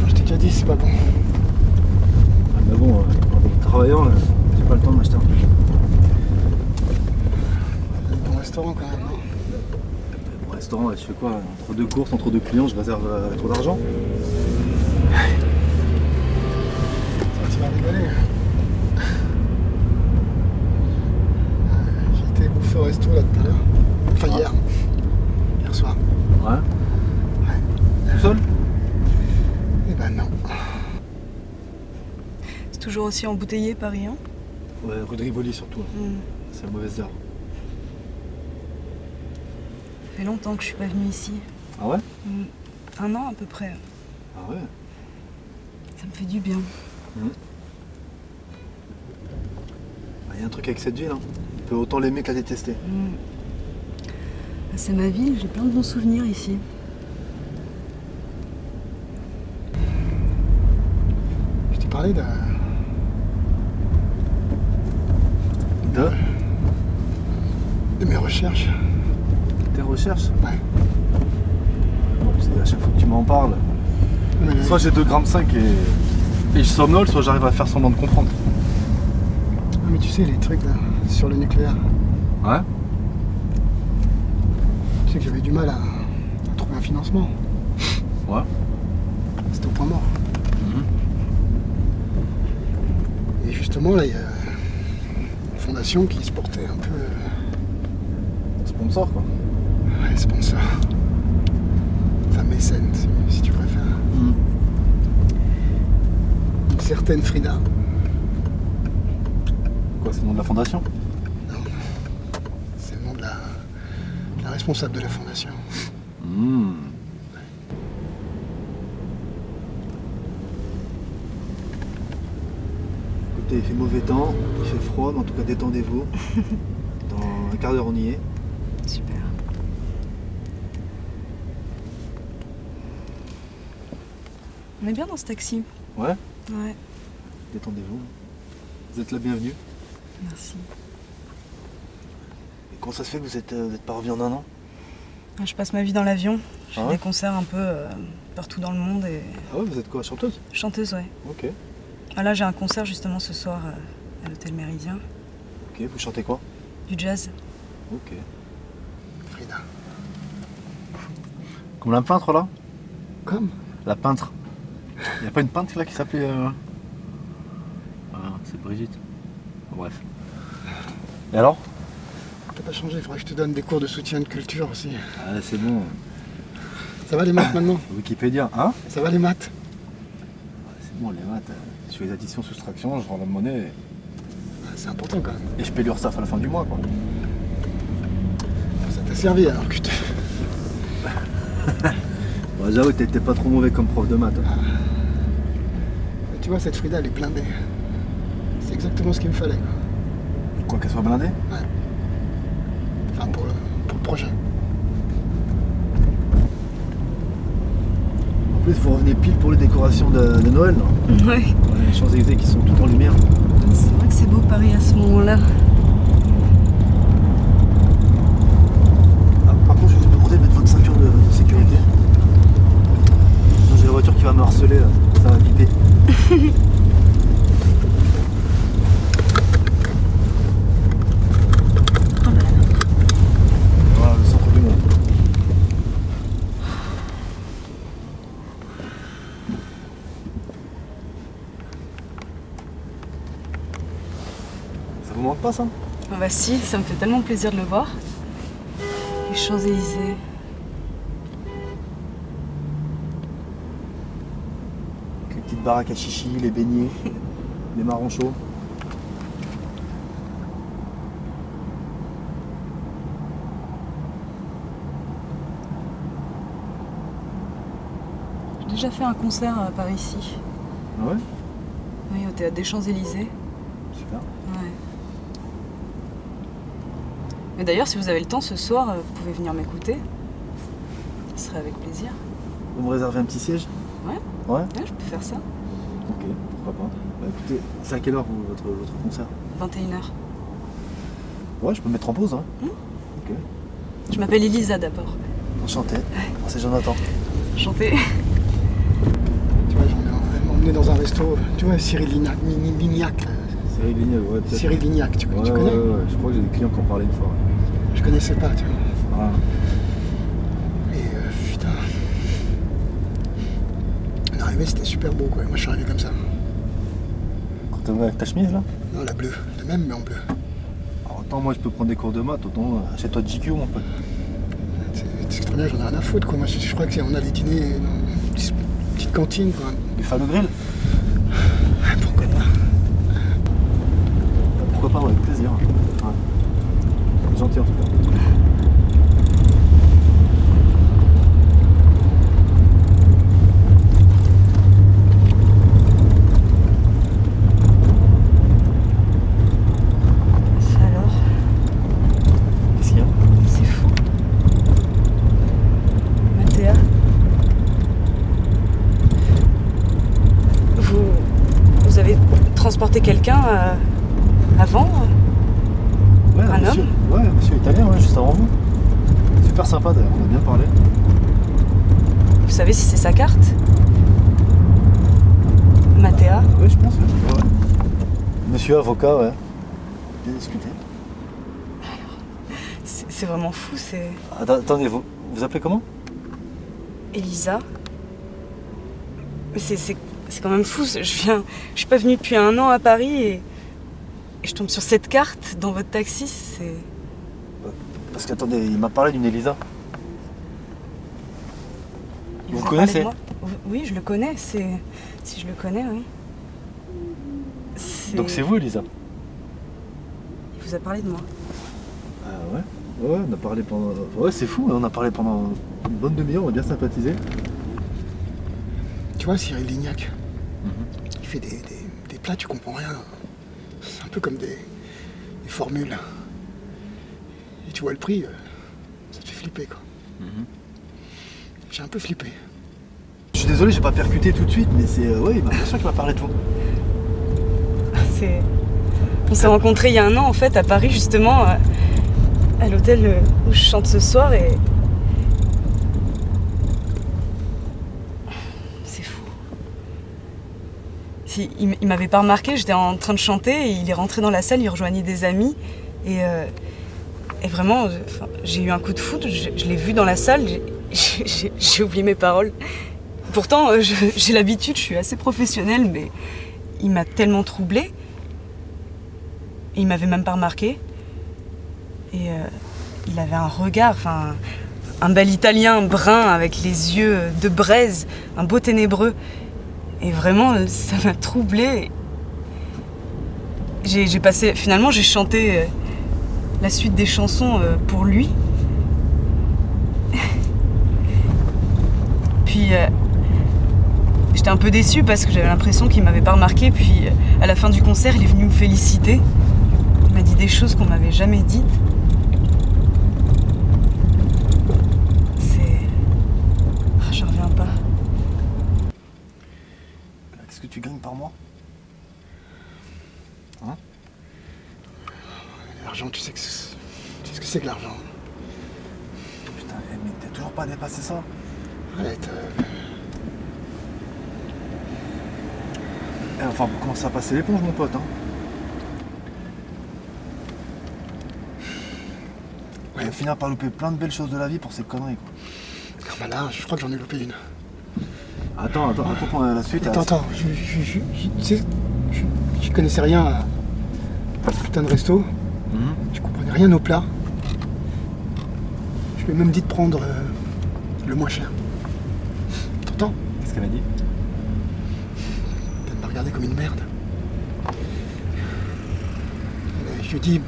Je t'ai déjà dit, c'est pas bon. Ah, mais bon, en travaillant, j'ai pas le temps de m'acheter un truc. Bon restaurant quand même, non? Au restaurant, je fais quoi? Entre deux courses, entre deux clients, je réserve trop d'argent. Ça, tu vas rigoler. J'ai été bouffer au resto là tout à l'heure. Enfin hier. Hier soir. Ouais. Tout seul? Eh ben non. C'est toujours aussi embouteillé, Paris, hein? Ouais, rue de Rivoli surtout. C'est la mauvaise heure. Ça fait longtemps que je suis pas venue ici. Ah ouais? 1 an à peu près. Ah ouais? Ça me fait du bien. Il y a un truc avec cette ville, hein. On peut autant l'aimer que la détester. C'est ma ville, j'ai plein de bons souvenirs ici. Je t'ai parlé de mes recherches. Tes recherches? Ouais. Bon, c'est à chaque fois que tu m'en parles, Mais- soit j'ai 2,5 g et je somnole, soit j'arrive à faire semblant de comprendre. Ah, mais tu sais, les trucs là, sur le nucléaire. Ouais? Tu sais que j'avais du mal à trouver un financement. Ouais. C'était au point mort. Et justement, là, il y a une fondation qui se portait un peu Sponsor, quoi. ouais, sponsor. Enfin, mécène, si tu préfères. Une certaine Frida. Quoi, c'est le nom de la fondation? C'est le nom de la responsable de la fondation. Écoutez, il fait mauvais temps, il fait froid, mais en tout cas détendez-vous. Dans un quart d'heure on y est. Super. On est bien dans ce taxi. Ouais? Ouais, Détendez-vous. Vous êtes la bienvenue. merci. Et comment ça se fait que vous êtes pas revenu en un an? Je passe ma vie dans l'avion. Je fais Ah ouais des concerts un peu partout dans le monde et Ah ouais, vous êtes quoi, chanteuse? chanteuse, ouais. Ok. Ah, là, j'ai un concert justement ce soir à l'hôtel Méridien. Ok, vous chantez quoi? Du jazz. Ok. Frida. Comme la peintre là? Comme La peintre. Y a pas une peintre là qui s'appelait. Ah, c'est Brigitte. Bref. Et alors? T'as pas changé, il faudrait que je te donne des cours de soutien de culture aussi. Ah, c'est bon. Ça va les maths maintenant? Wikipédia, hein? Ça va les maths? C'est bon, les maths. Je fais les additions, soustractions, je rends la monnaie Ah, c'est important quand même. et je paye l'URSSAF à la fin du mois, quoi. Ça t'a servi alors que tu... Bah, j'avoue, t'étais pas trop mauvais comme prof de maths. Tu vois, cette Frida, elle est blindée. C'est exactement ce qu'il me fallait. Quoi. Quoi, qu'elle soit blindée? Enfin, pour le projet. En plus, vous revenez pile pour les décorations de Noël, là. Ouais. Les Champs-Élysées qui sont tout en lumière. C'est vrai que c'est beau Paris à ce moment-là. Ah, par contre, je vais vous demander de mettre votre ceinture de sécurité. Sinon, j'ai la voiture qui va me harceler, là. Ça va piper. Voilà, le centre du monde. Ça vous manque pas, ça? Ah bah si, ça me fait tellement plaisir de le voir. Les Champs-Élysées. Avec les petites baraques à chichi, les beignets, les marrons chauds. J'ai déjà fait un concert par ici. Ah ouais? Oui, au théâtre des Champs-Élysées. Super. Ouais. Mais d'ailleurs, si vous avez le temps ce soir, vous pouvez venir m'écouter. Ce serait avec plaisir. Vous me réservez un petit siège? Ouais. Ouais? Ouais, je peux faire ça. Ok, pourquoi pas. Bah écoutez, c'est à quelle heure votre concert? 21h. Ouais, je peux me mettre en pause, hein. Ok. Je m'appelle Elisa d'abord. Enchanté. Moi, c'est Jonathan. Chantez. Tu vois, elle m'a emmené dans un resto. Tu vois, Cyril Lignac. Là. Cyril Lignac, ouais, peut-être. Cyril Lignac, tu Ouais, connais? ouais. Je crois que j'ai des clients qui en parlaient une fois. Ouais. Je connaissais pas, tu vois. Voilà. Et putain. L'arrivée, c'était super beau, quoi. Moi, je suis arrivé comme ça. Quand t'es avec ta chemise, là? Non, la bleue. La même, mais en bleu. Alors, autant moi je peux prendre des cours de maths, autant achète-toi de JQ, mon pote. C'est extraordinaire, j'en ai rien à foutre, quoi. Moi, je crois qu'on a des dîners dans une petite cantine, quoi. Du Fado Grill? Pourquoi pas? Pourquoi pas, ouais, avec plaisir. Ouais. C'est gentil en tout cas. quelqu'un avant Ouais, Un monsieur, ouais, monsieur italien, ouais, juste avant vous. Super sympa d'ailleurs, on a bien parlé. Vous savez si c'est sa carte? Mathéa? Ouais, je pense, ouais. Monsieur avocat, ouais. Bien discuté. C'est vraiment fou, c'est... Attendez, vous appelez comment? Elisa? Mais c'est quand même fou, je suis pas venue depuis 1 an à Paris et je tombe sur cette carte dans votre taxi, c'est... Parce qu'attendez, il m'a parlé d'une Elisa. Il Vous a le parlé connaissez? de moi? Oui, je le connais, si je le connais, oui. Donc c'est vous, Elisa? Il vous a parlé de moi. Ah ouais? Ouais, on a parlé pendant... Ouais, c'est fou, on a parlé pendant une bonne demi-heure, on a bien sympathisé. Tu vois, Cyril Lignac, il fait des plats, tu comprends rien. C'est un peu comme des formules. Et tu vois le prix, ça te fait flipper, quoi. J'ai un peu flippé. Je suis désolé, j'ai pas percuté tout de suite, mais c'est... ouais, il m'a bien sûr qu'il m'a parlé de vous. On s'est rencontrés il y a 1 an, en fait, à Paris, justement, à l'hôtel où je chante ce soir, et... C'est fou. Il m'avait pas remarqué, j'étais en train de chanter, et il est rentré dans la salle, il rejoignait des amis, et vraiment, j'ai eu un coup de foudre, je l'ai vu dans la salle, j'ai oublié mes paroles. Pourtant, j'ai l'habitude, je suis assez professionnelle, mais il m'a tellement troublée. Il m'avait même pas remarqué. Et il avait un regard, un bel italien brun avec les yeux de braise, un beau ténébreux. Et vraiment, ça m'a troublée. Finalement, j'ai chanté la suite des chansons pour lui. Puis j'étais un peu déçue parce que j'avais l'impression qu'il m'avait pas remarqué. Puis à la fin du concert, il est venu me féliciter. Il m'a dit des choses qu'on m'avait jamais dites. J'en reviens pas. Qu'est-ce que tu gagnes par mois? Hein? L'argent, tu sais ce que c'est que l'argent. Putain, mais t'as toujours pas dépassé ça? Arrête. Enfin, on commence à passer l'éponge, mon pote, hein. On va finir par louper plein de belles choses de la vie pour ces conneries, quoi. Ah bah là, je crois que j'en ai loupé une. Attends, raconte-moi la suite. Attends, je connaissais rien à ce putain de resto. Je comprenais rien au plat. Je lui ai même dit de prendre le moins cher. T'entends? Qu'est-ce qu'elle a dit? Elle m'a regardé comme une merde. Et je lui ai dit,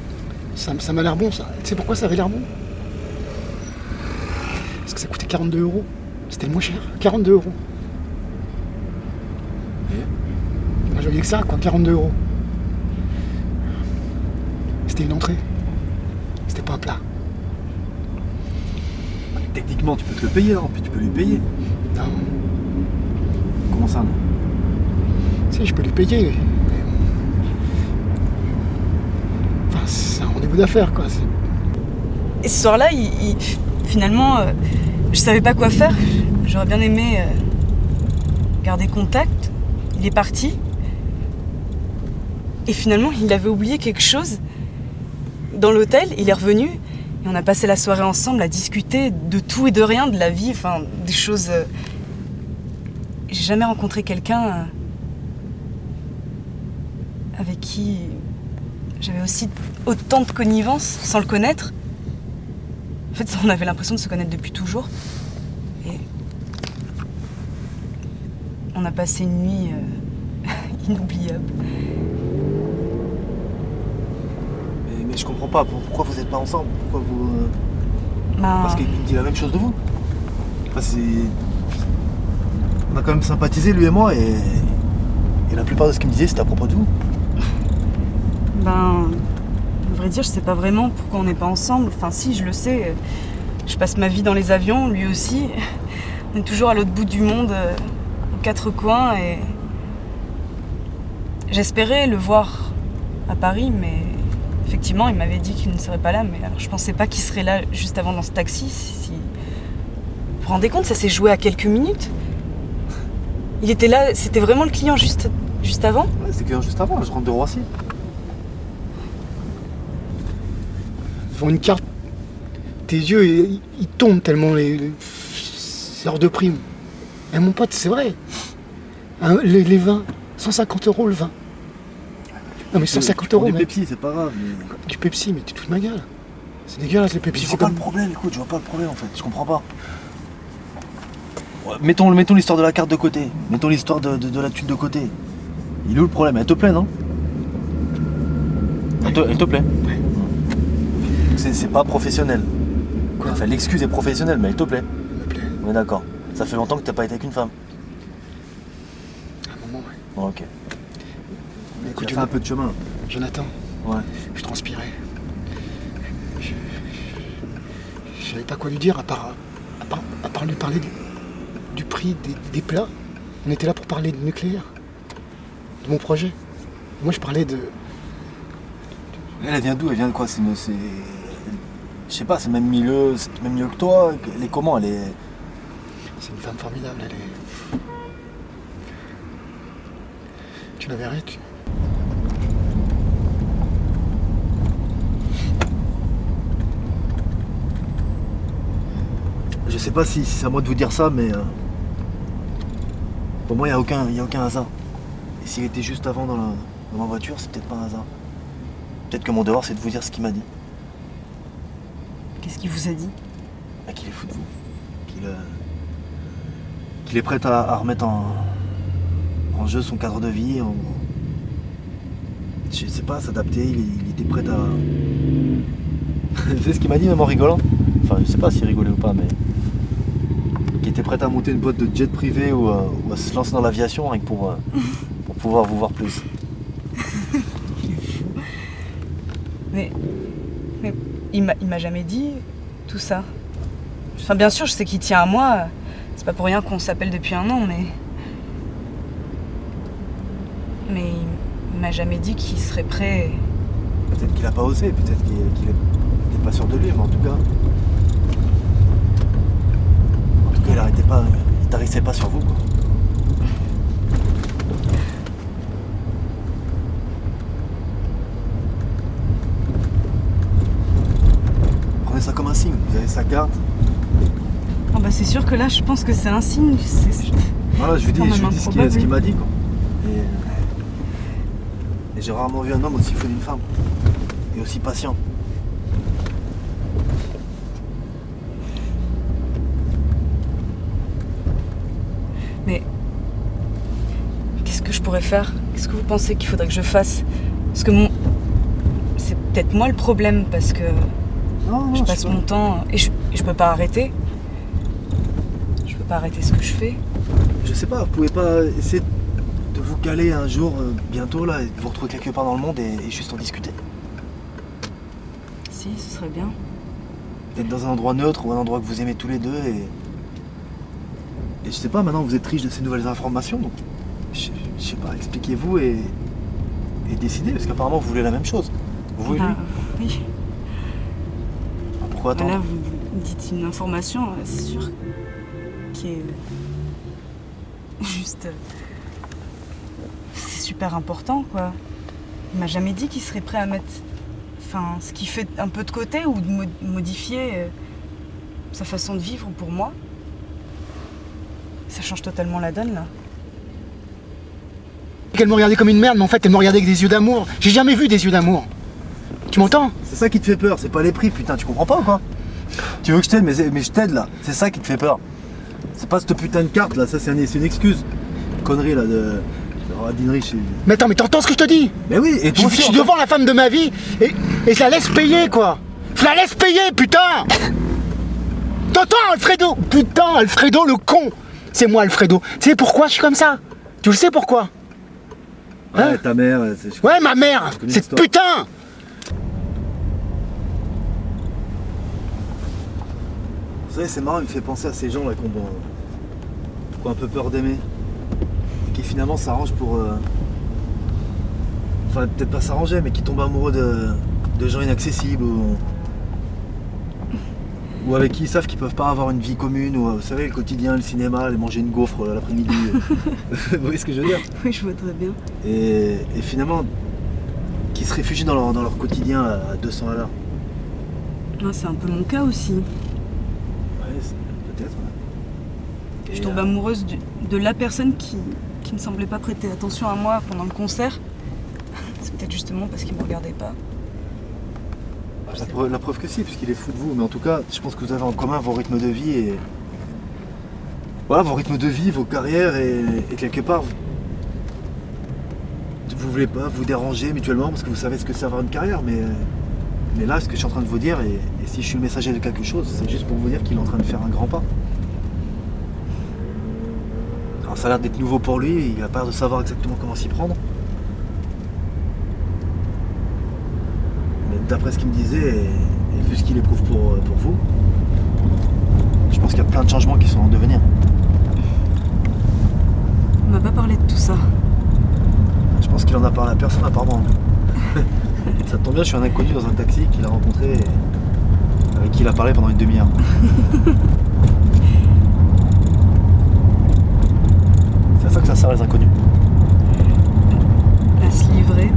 ça m'a l'air bon ça. Tu sais pourquoi ça avait l'air bon? Parce que ça coûtait 42 €. C'était le moins cher, 42 €. Moi je voyais que ça, quoi, 42 €. C'était une entrée. C'était pas un plat. Techniquement, tu peux te le payer, hein, puis tu peux lui payer. Non. Comment ça, non? Si, je peux lui payer. Mais... Enfin, c'est un rendez-vous d'affaires, quoi. Et ce soir-là, finalement, je savais pas quoi faire. J'aurais bien aimé garder contact. Il est parti. Et finalement, il avait oublié quelque chose. Dans l'hôtel, il est revenu. Et on a passé la soirée ensemble à discuter de tout et de rien, de la vie, des choses... J'ai jamais rencontré quelqu'un avec qui j'avais aussi autant de connivence sans le connaître. En fait, on avait l'impression de se connaître depuis toujours. Et on a passé une nuit inoubliable. Mais je comprends pas, pourquoi vous êtes pas ensemble? Pourquoi vous... Ben, Parce qu'il me dit la même chose de vous. Enfin, on a quand même sympathisé, lui et moi, et la plupart de ce qu'il me disait, c'était à propos de vous. à vrai dire, je sais pas vraiment pourquoi on n'est pas ensemble. Enfin, si, je le sais. Je passe ma vie dans les avions, lui aussi. On est toujours à l'autre bout du monde, aux 4 coins, et j'espérais le voir à Paris, mais effectivement, il m'avait dit qu'il ne serait pas là. Mais alors, je pensais pas qu'il serait là juste avant dans ce taxi. Vous vous rendez compte, ça s'est joué à quelques minutes. Il était là, c'était vraiment le client juste avant. Ouais, c'est que juste avant, là, je rentre de Roissy. Devant une carte, tes yeux, ils tombent tellement c'est hors de prime. Et mon pote, c'est vrai. Hein, les vins, 150 € le vin. Non mais 150 Tu prends €, du mec. Pepsi, c'est pas grave. Mais... Du Pepsi, mais tu te fous de ma gueule. C'est dégueulasse les Mais Pepsi, je c'est vois pas comme... le problème, écoute, je vois pas le problème en fait, je comprends pas. Ouais, mettons l'histoire de la carte de côté, mettons l'histoire de la thune de côté. Il est où le problème? Elle te plaît, non? Elle te plaît? C'est pas professionnel. Quoi? Enfin, l'excuse est professionnelle, mais elle te plaît. Il me plaît. On est d'accord. Ça fait longtemps que t'as pas été avec une femme. À un moment, ouais. Bon, ok. Mais Tu écoute, as fait un peu de chemin. Jonathan, Ouais. je transpirais. Je savais pas quoi lui dire à part lui parler du prix des plats. On était là pour parler de nucléaire, de mon projet. Moi je parlais de... Elle vient d'où? Elle vient de quoi? Je sais pas, c'est le même milieu que toi. Elle est comment? Elle est... C'est une femme formidable, elle est... Tu la verrais, tu... Je sais pas si c'est à moi de vous dire ça, mais pour moi, il n'y a aucun hasard. Et s'il était juste avant dans ma voiture, c'est peut-être pas un hasard. Peut-être que mon devoir, c'est de vous dire ce qu'il m'a dit. Qu'est-ce qu'il vous a dit? Bah, qu'il est fou de vous. Qu'il est prêt à remettre en jeu son cadre de vie. Je sais pas, s'adapter. Il était prêt à... Vous savez ce qu'il m'a dit, même en rigolant? Enfin, je sais pas s'il rigolait ou pas, mais... Qui était prêt à monter une boîte de jet privé ou à se lancer dans l'aviation rien que pour pouvoir vous voir plus. Mais il m'a jamais dit tout ça. Enfin, bien sûr, je sais qu'il tient à moi. C'est pas pour rien qu'on s'appelle depuis un an, mais il m'a jamais dit qu'il serait prêt. Peut-être qu'il a pas osé, peut-être qu'il est pas sûr de lui, mais en tout cas... il tarissait pas sur vous, quoi. Prenez ça comme un signe, vous avez sa carte. Oh bah c'est sûr que là, je pense que c'est un signe. Voilà, je vous dis quand même ce improbable. qu'il m'a dit, quoi. Et j'ai rarement vu un homme aussi fou d'une femme. Et aussi patient. Mais qu'est-ce que je pourrais faire? Qu'est-ce que vous pensez qu'il faudrait que je fasse? Parce que c'est peut-être moi le problème, parce que Non, je passe mon temps et je peux pas arrêter. Je peux pas arrêter ce que je fais. Je sais pas, vous pouvez pas essayer de vous caler un jour, bientôt, là, et de vous retrouver quelque part dans le monde et juste en discuter? Si, ce serait bien. Peut-être dans un endroit neutre ou un endroit que vous aimez tous les deux et je sais pas, maintenant vous êtes riche de ces nouvelles informations, donc je sais pas, expliquez-vous et décidez, parce qu'apparemment vous voulez la même chose. Vous voulez lui. Oui. Pourquoi attendre? Là, vous me dites une information, c'est sûr, qui est juste... C'est super important, quoi. Il m'a jamais dit qu'il serait prêt à mettre... Enfin, ce qu'il fait un peu de côté ou de modifier sa façon de vivre pour moi. Ça change totalement la donne, là. Elle me regardait comme une merde, mais en fait elle me regardait avec des yeux d'amour. J'ai jamais vu des yeux d'amour. Tu m'entends? C'est ça qui te fait peur, c'est pas les prix, putain, tu comprends pas ou quoi? Tu veux que je t'aide, mais je t'aide là, c'est ça qui te fait peur. C'est pas cette putain de carte là, ça c'est une excuse. Connerie là de radinerie chez... Mais attends, mais t'entends ce que je te dis? Mais oui, et toi Je aussi, suis encore. devant la femme de ma vie et je la laisse payer, quoi. Je la laisse payer, putain. T'entends, Alfredo? Putain, Alfredo le con. C'est moi, Alfredo. Tu sais pourquoi je suis comme ça? Tu le sais pourquoi? Hein? Ouais, ta mère, Ouais, ma mère. Je connais Cette l'histoire. putain. Vous savez, c'est marrant, il me fait penser à ces gens là qui ont un peu peur d'aimer. Et qui finalement s'arrangent pour enfin peut-être pas s'arranger, mais qui tombent amoureux de gens inaccessibles ou avec qui ils savent qu'ils peuvent pas avoir une vie commune, ou vous savez, le quotidien, le cinéma, aller manger une gaufre l'après-midi. Vous voyez ce que je veux dire? Oui, je vois très bien. Et finalement, qui se réfugient dans leur quotidien à 200 à l'heure. Non, c'est un peu mon cas aussi. Ouais, peut-être. Ouais. Je tombe amoureuse de la personne qui ne semblait pas prêter attention à moi pendant le concert. C'est peut-être justement parce qu'il me regardait pas. La preuve que si, puisqu'il est fou de vous, mais en tout cas, je pense que vous avez en commun vos rythmes de vie et. Voilà, vos rythmes de vie, vos carrières et quelque part. Vous voulez pas vous déranger mutuellement parce que vous savez ce que c'est avoir une carrière, mais là, ce que je suis en train de vous dire, et si je suis le messager de quelque chose, c'est juste pour vous dire qu'il est en train de faire un grand pas. Alors ça a l'air d'être nouveau pour lui, il a pas l'air de savoir exactement comment s'y prendre. Mais d'après ce qu'il me disait, et vu ce qu'il éprouve pour vous, je pense qu'il y a plein de changements qui sont en devenir. On m'a pas parlé de tout ça. Je pense qu'il en a parlé à personne à part moi. Ça tombe bien, je suis un inconnu dans un taxi qu'il a rencontré et avec qui il a parlé pendant une demi-heure. C'est à ça que ça sert les inconnus. À se livrer.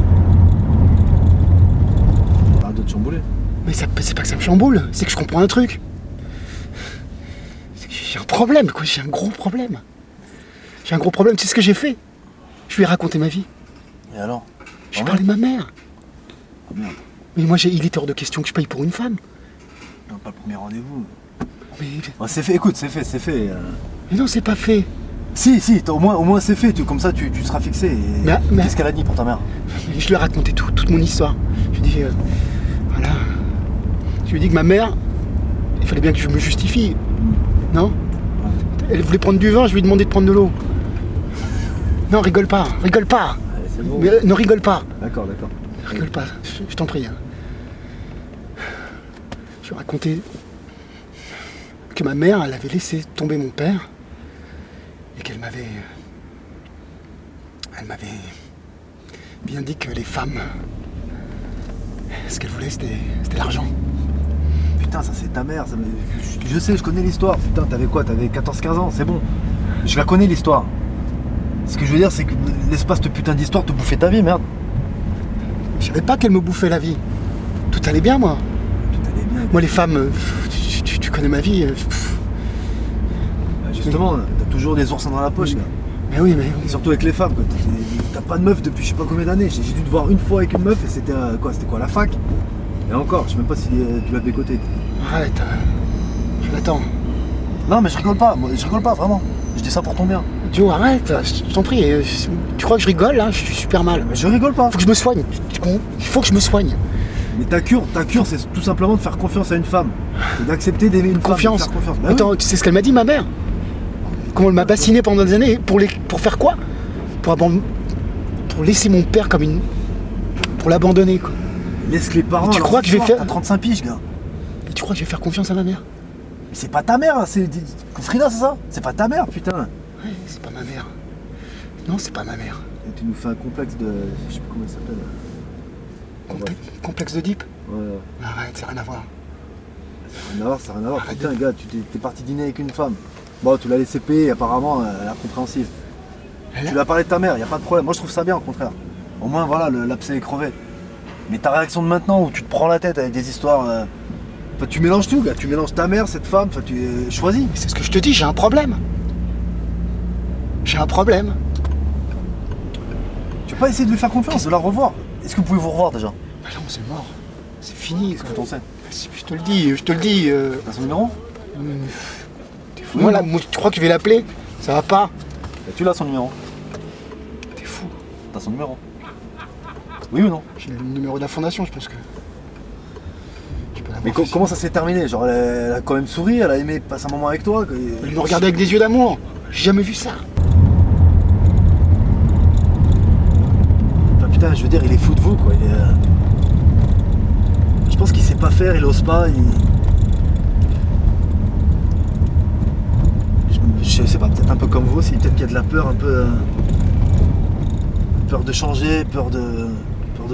Arrête de te chambouler. Mais c'est pas que ça me chamboule, c'est que je comprends un truc. C'est que j'ai un problème, quoi, j'ai un gros problème. J'ai un gros problème, c'est ce que j'ai fait. Je lui ai raconté ma vie. Et alors? Je lui ai parlé de ma mère. Oh merde, Mais moi, il était hors de question que je paye pour une femme. non, pas le premier rendez-vous. Mais, Oh, c'est fait, écoute, c'est fait. mais non, c'est pas fait. Si, au moins c'est fait, comme ça tu seras fixé. Et Mais- qu'est-ce qu'elle a dit pour ta mère? Je lui ai raconté toute mon histoire. Je lui ai dit, voilà. Je lui ai dit que ma mère, il fallait bien que je me justifie. Non? Elle voulait prendre du vin, je lui ai demandé de prendre de l'eau. Non, rigole pas. Allez, c'est bon. Mais, ne rigole pas. D'accord. Rigole pas, je t'en prie. Je lui ai raconté que ma mère, elle avait laissé tomber mon père et qu'elle m'avait... Elle m'avait bien dit que les femmes, ce qu'elles voulaient, c'était l'argent. Putain, ça c'est ta mère. Je sais, je connais l'histoire. Putain, t'avais quoi? T'avais 14-15 ans, c'est bon. Je la connais l'histoire. Ce que je veux dire, c'est que laisse pas cette putain d'histoire te bouffer ta vie, merde. Je savais pas qu'elle me bouffait la vie. Tout allait bien, moi. Tout allait bien. Moi, les femmes, tu connais ma vie. Bah, justement, t'as toujours des oursins dans la poche, gars. Mais oui, mais... Et surtout avec les femmes, quoi. T'as pas de meuf depuis je sais pas combien d'années. J'ai dû te voir une fois avec une meuf et c'était quoi, la fac? Et encore, je sais même pas si tu l'as bécoté. Arrête. Je l'attends. Non, mais je rigole pas, vraiment. Je dis ça pour ton bien. Joe, arrête. Je t'en prie. Tu crois que je rigole, là? Je suis super mal. Mais je rigole pas. Faut que je me soigne. Il faut que je me soigne. Mais ta cure, c'est tout simplement de faire confiance à une femme. C'est d'accepter d'aimer une Confiance. femme. De faire confiance. Bah Attends, oui. tu sais ce qu'elle m'a dit, ma mère? Comment elle m'a bassiné pendant des années pour faire quoi? Pour laisser mon père comme une... Pour l'abandonner, quoi. Laisse les parents. Tu alors, crois que je vais faire- T'as 35 piges, gars. Et tu crois que je vais faire confiance à ma mère? Mais c'est pas ta mère, hein, c'est Frida, c'est ça? C'est pas ta mère, putain. Ouais, c'est pas ma mère. Non, c'est pas ma mère. Et tu nous fais un complexe de. Je sais plus comment il s'appelle. Complexe d'Oedipe? Ouais. Arrête, ça n'a rien à voir. Ça n'a rien à voir. Putain, gars, t'es parti dîner avec une femme. Bon, tu l'as laissé payer, apparemment, elle est compréhensive. Elle a- Tu lui as parlé de ta mère, y a pas de problème. Moi, je trouve ça bien, au contraire. Au moins, voilà, l'abcès est crevé. Mais ta réaction de maintenant, où tu te prends la tête avec des histoires. Enfin, tu mélanges tout, gars. Tu mélanges ta mère, cette femme, enfin, tu choisis. Mais c'est ce que je te dis, j'ai un problème. J'ai un problème. Tu peux pas essayer de lui faire confiance, de la revoir. Est-ce que vous pouvez vous revoir déjà? Bah non, c'est mort. C'est fini. Qu'est-ce que t'en sais? Je te le dis. T'as son numéro? T'es fou. Moi, tu crois que je vais l'appeler? Ça va pas. Bah, tu l'as son numéro. T'es fou. T'as son numéro. Oui ou non? J'ai le numéro de la fondation, je pense que... Je peux l'avoir Mais fait. comment ça s'est terminé? Genre, elle a quand même souri, elle a aimé passer un moment avec toi. Elle me regardait avec des yeux d'amour. J'ai jamais vu ça. Enfin, putain, je veux dire, il est fou de vous, quoi. Je pense qu'il sait pas faire, il ose pas. Je sais pas, peut-être un peu comme vous aussi, peut-être qu'il y a de la peur, un peu. Peur de changer, peur de.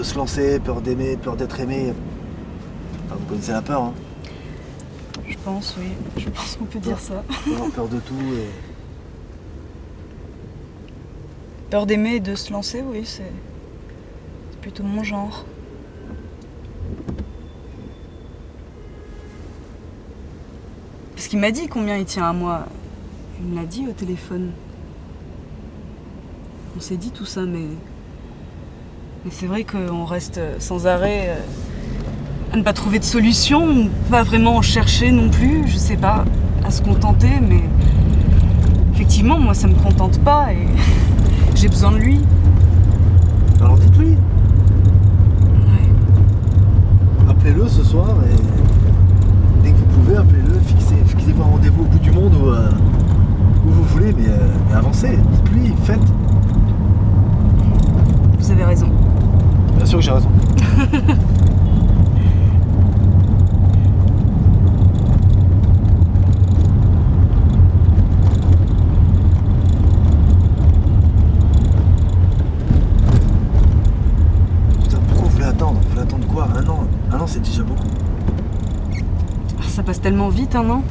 de se lancer, peur d'aimer, peur d'être aimé. Enfin, vous connaissez la peur, hein. Je pense, oui. Je pense qu'on peut dire ça. Avoir peur de tout et... Peur d'aimer et de se lancer, oui, c'est plutôt mon genre. Parce qu'il m'a dit combien il tient à moi. Il me l'a dit au téléphone. On s'est dit tout ça, mais c'est vrai qu'on reste sans arrêt à ne pas trouver de solution, pas vraiment en chercher non plus, je sais pas, à se contenter, mais effectivement, moi ça me contente pas et j'ai besoin de lui. Alors dites-lui, Ouais. appelez-le ce soir et dès que vous pouvez, appelez-le, fixez-vous un rendez-vous au bout du monde où vous voulez, mais avancez, dites-lui, faites. Vous avez raison. Bien sûr que j'ai raison. Putain, pourquoi vous voulez attendre? Vous voulez attendre quoi? Un an? Un an, c'est déjà beaucoup. Ça passe tellement vite, un an.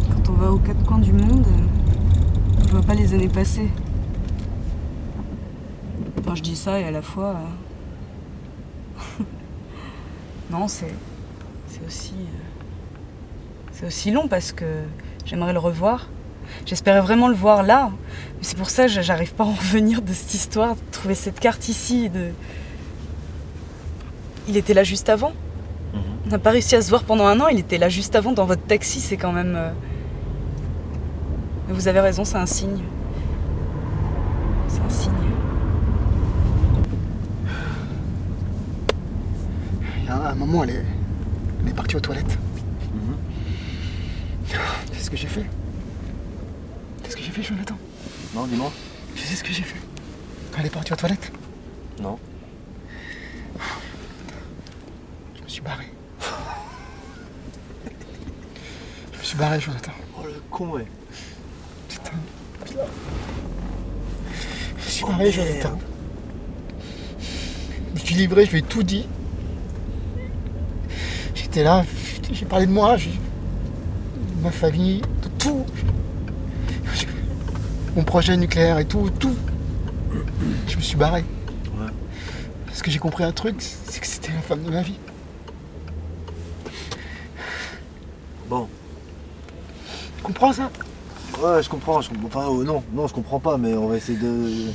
Quand on va aux quatre coins du monde, je vois pas les années passer. Enfin, je dis ça et à la fois... non, c'est aussi long parce que j'aimerais le revoir. J'espérais vraiment le voir là. Mais c'est pour ça que j'arrive pas à en revenir de cette histoire, de trouver cette carte ici. Il était là juste avant. On n'a pas réussi à se voir pendant un an, il était là juste avant dans votre taxi, c'est quand même... Mais vous avez raison, c'est un signe. C'est un signe. Il y a un moment, elle est partie aux toilettes. Tu sais ce que j'ai fait? Qu'est-ce que j'ai fait, Jonathan? Non, dis-moi. Tu sais ce que j'ai fait quand elle est partie aux toilettes? Non. Je me suis barré. Je me suis barré, Jonathan. Oh le con, ouais. Putain. Je me suis barré, Jonathan. Je me suis livré, je lui ai tout dit. J'étais là, j'ai parlé de moi, de ma famille, de tout. Mon projet nucléaire et tout. Je me suis barré. Ouais. Parce que j'ai compris un truc, c'est que c'était la femme de ma vie. Bon. Tu comprends ça? Ouais, je comprends. Enfin, non, je comprends pas, mais on va essayer de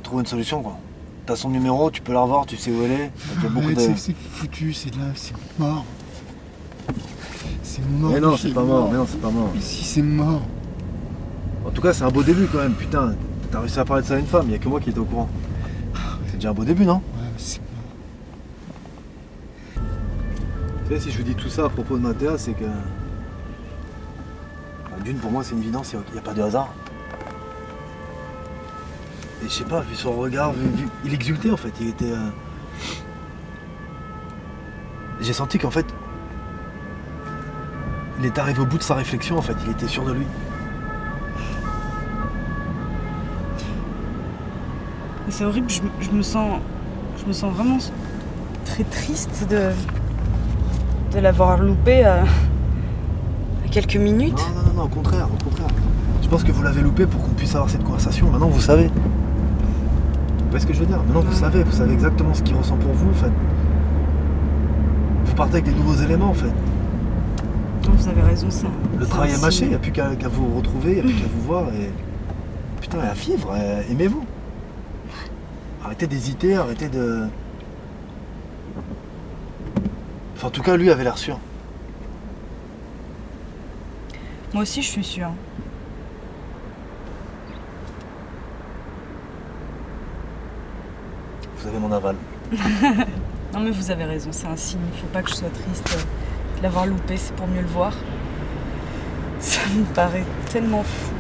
trouver une solution, quoi. T'as son numéro, tu peux la revoir, tu sais où elle est. Il y a beaucoup de... C'est foutu, c'est là, c'est mort. C'est mort. Mais non, c'est pas mort. Mais non, c'est pas mort. Mais si, c'est mort. En tout cas, c'est un beau début quand même. Putain, t'as réussi à parler de ça à une femme. Il y a que moi qui étais au courant. C'est déjà un beau début, non? Ouais, c'est mort. Tu sais, si je vous dis tout ça à propos de Mathéa, c'est que... D'une, pour moi, c'est une évidence. Il n'y a pas de hasard. Et je sais pas, vu son regard, il exultait en fait, il était... J'ai senti qu'en fait, il est arrivé au bout de sa réflexion en fait, il était sûr de lui. Et c'est horrible, je me sens vraiment très triste de l'avoir loupé à quelques minutes. Non, au contraire. Je pense que vous l'avez loupé pour qu'on puisse avoir cette conversation. Maintenant, vous savez. Vous voyez ce que je veux dire? Maintenant, vous savez exactement ce qu'il ressent pour vous, en fait. Vous partez avec des nouveaux éléments, en fait. Non, vous avez raison, ça. Le travail est mâché, il n'y a plus qu'à vous retrouver, il n'y a plus qu'à vous voir et... Putain, et à vivre, aimez-vous. Arrêtez d'hésiter, arrêtez de... Enfin, en tout cas, lui avait l'air sûr. Moi aussi, je suis sûre. Vous avez mon aval. Non, mais vous avez raison, c'est un signe. Il ne faut pas que je sois triste de l'avoir loupé, c'est pour mieux le voir. Ça me paraît tellement fou.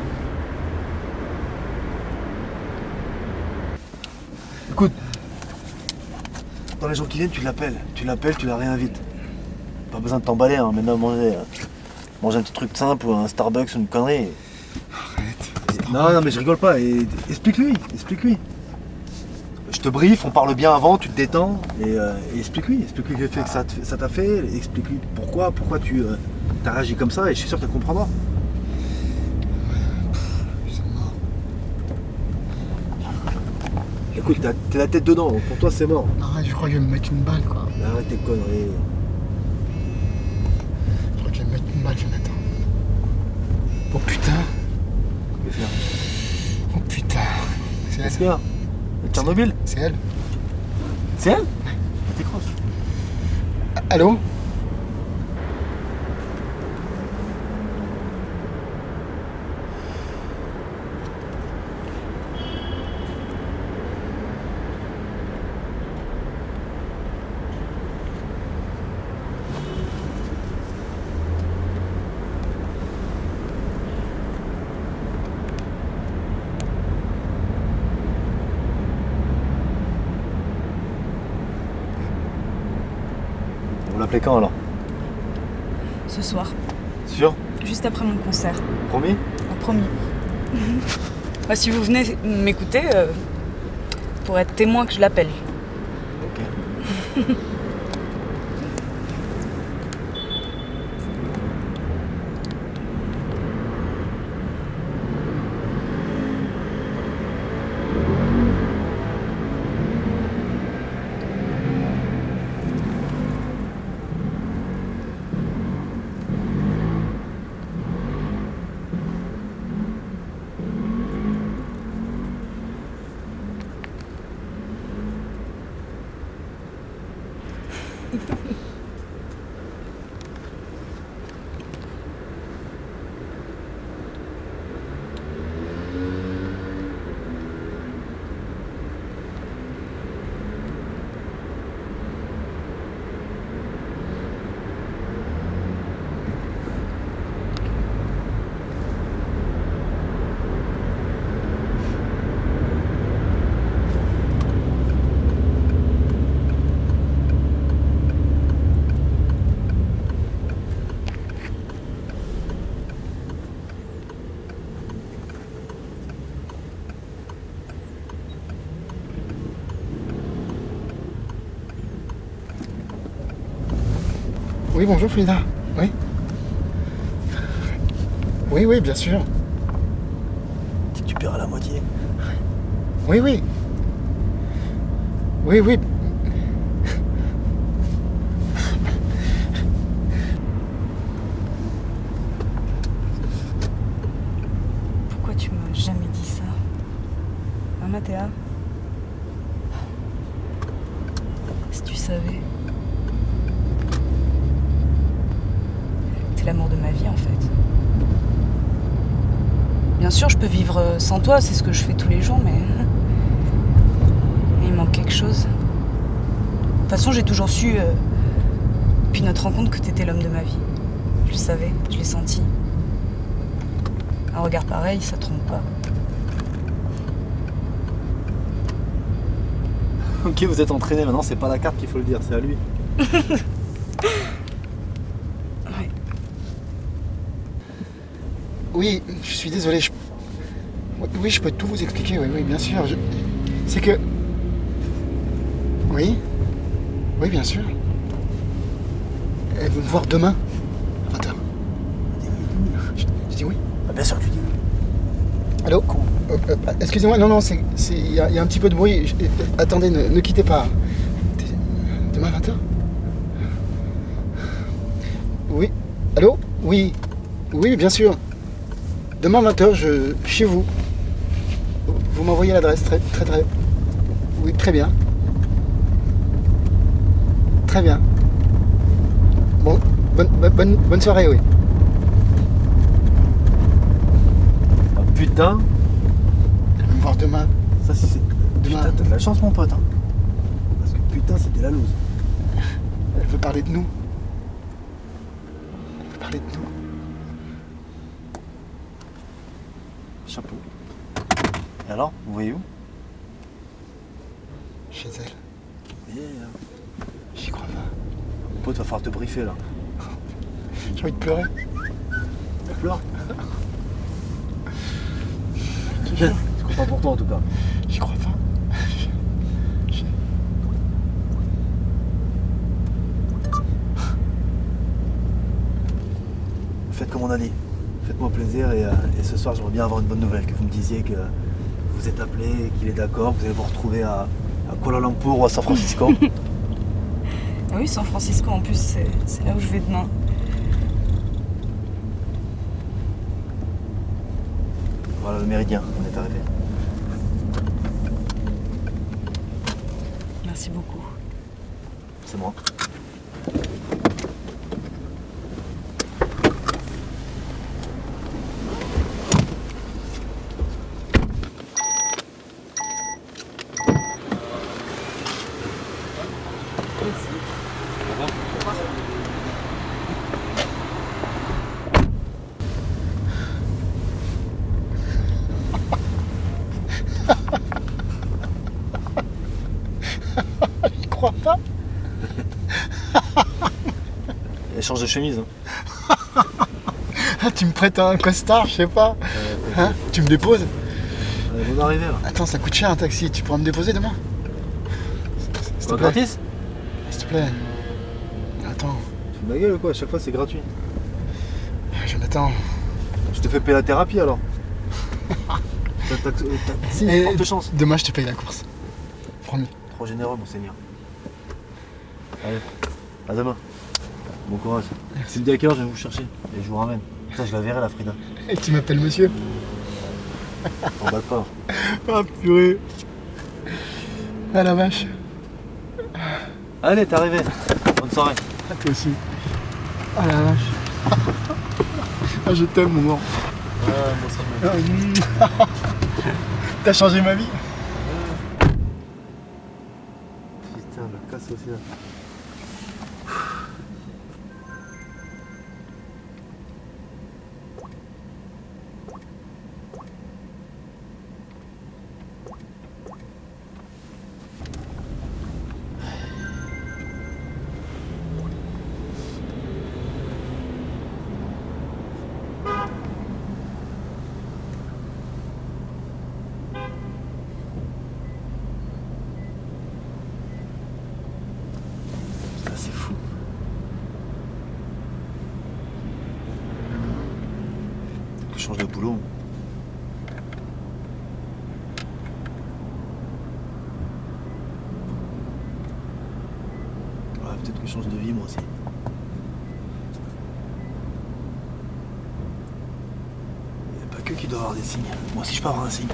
Écoute, dans les jours qui viennent, tu l'appelles, tu la réinvites. Pas besoin de t'emballer, hein, maintenant manger un petit truc simple ou un Starbucks ou une connerie. Arrête. Non, mais je rigole pas, et explique-lui. je te briefe, on parle bien avant, tu te détends et explique-lui l'effet que ça t'a fait, explique-lui pourquoi tu as réagi comme ça et je suis sûr qu'elle comprendra. C'est mort. Écoute, t'es la tête dedans, pour toi c'est mort. Arrête, je crois que je vais me mettre une balle, quoi. Arrête tes conneries. Je crois que je vais me mettre une balle, Jonathan. Oh putain. Qu'est-ce qu'il y a? Oh putain. C'est Qu'est-ce qu'il y a? Tchernobyl? C'est elle. C'est elle? Décroche. Allô? On l'appelait quand alors? Ce soir, Sûr? juste après mon concert. Promis? Promis. Bah, si vous venez m'écouter, pour être témoin que je l'appelle. Ok. Oui, bonjour Frida. Oui. Oui, oui, bien sûr. Dis que tu perds à la moitié. Oui, oui. Oui, oui. Pourquoi tu m'as jamais dit ça? Hein, Mathéa? Si tu savais. T'es l'amour de ma vie en fait. Bien sûr, je peux vivre sans toi, c'est ce que je fais tous les jours, mais il manque quelque chose. De toute façon, j'ai toujours su, depuis notre rencontre, que t'étais l'homme de ma vie. Je le savais, je l'ai senti. Un regard pareil, ça trompe pas. Ok, vous êtes entraîné maintenant, c'est pas la carte qu'il faut le dire, c'est à lui. Ouais. Oui, je suis désolé. Oui, je peux tout vous expliquer, oui, oui, bien sûr. C'est que... Oui. Oui, bien sûr. Elles vont me voir demain, à 20h. Je dis oui. Ah, bien sûr que tu dis oui. Allô? Excusez-moi, non, non, il y a un petit peu de bruit. Attendez, ne quittez pas. Demain à 20h? Oui. Allô? Oui. Oui, bien sûr. Demain à 20h, chez vous. Vous m'envoyez l'adresse, très. Oui, très bien. Très bien. Bon, bonne soirée, oui. Ah putain, Elle va me voir demain. ça si c'est... Demain. Putain, t'as de la chance mon pote, hein. Parce que putain, c'était la loose. Elle veut parler de nous. Elle veut parler de nous. Chapeau. Et alors, vous voyez où? Chez elle. Yeah. J'y crois pas. Mon pote, va falloir te briefer là. J'ai envie de pleurer. Pleure. Je suis content pour toi en tout cas. J'y crois pas. faites comme on a dit. Faites-moi plaisir et ce soir j'aimerais bien avoir une bonne nouvelle, que vous me disiez que vous êtes appelé, qu'il est d'accord, vous allez vous retrouver à Kuala Lumpur ou à San Francisco. Ah oui, San Francisco en plus, c'est là où je vais demain. Voilà le méridien, on est arrivé. Merci beaucoup. C'est moi. Je crois pas. Échange de chemise. Ah, tu me prêtes un costard, je sais pas. Hein, tu me déposes. Bonne arrivée là. Attends, ça coûte cher un taxi. Tu pourras me déposer demain? S'il te Quoi, plaît. gratis? S'il te plaît. Attends, Tu fous de ma gueule ou quoi? À chaque fois c'est gratuit. Jonathan. Je te fais payer la thérapie alors. Si, Et porte chance. demain, je te paye la course. Promis. Trop généreux monseigneur. Allez, à demain. Bon courage. Si me dis à quelle heure je vais vous chercher et je vous ramène. Ça je la verrai la Frida. Et tu m'appelles monsieur? T'emballes pas. Ah, purée. Ah la vache. Allez, t'es arrivé. Bonne soirée. Ah, toi aussi. Ah la vache. Ah, je t'aime, mon grand. T'as changé ma vie. Putain, la casse aussi là. Putain, c'est fou. Je change de boulot. Ouais, peut-être que je change de vie moi aussi. Il n'y a pas que qui doit avoir des signes. Moi aussi je peux avoir un signe.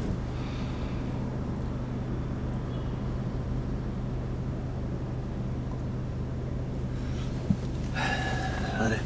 Allez.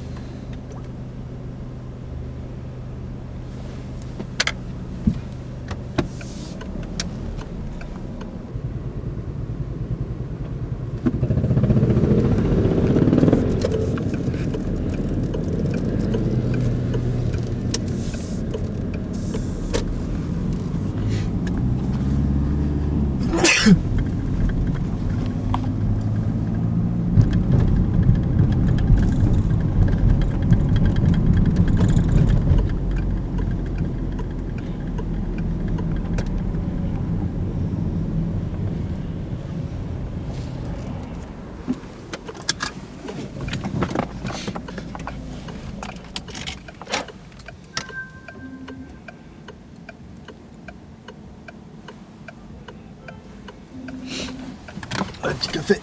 Un petit café.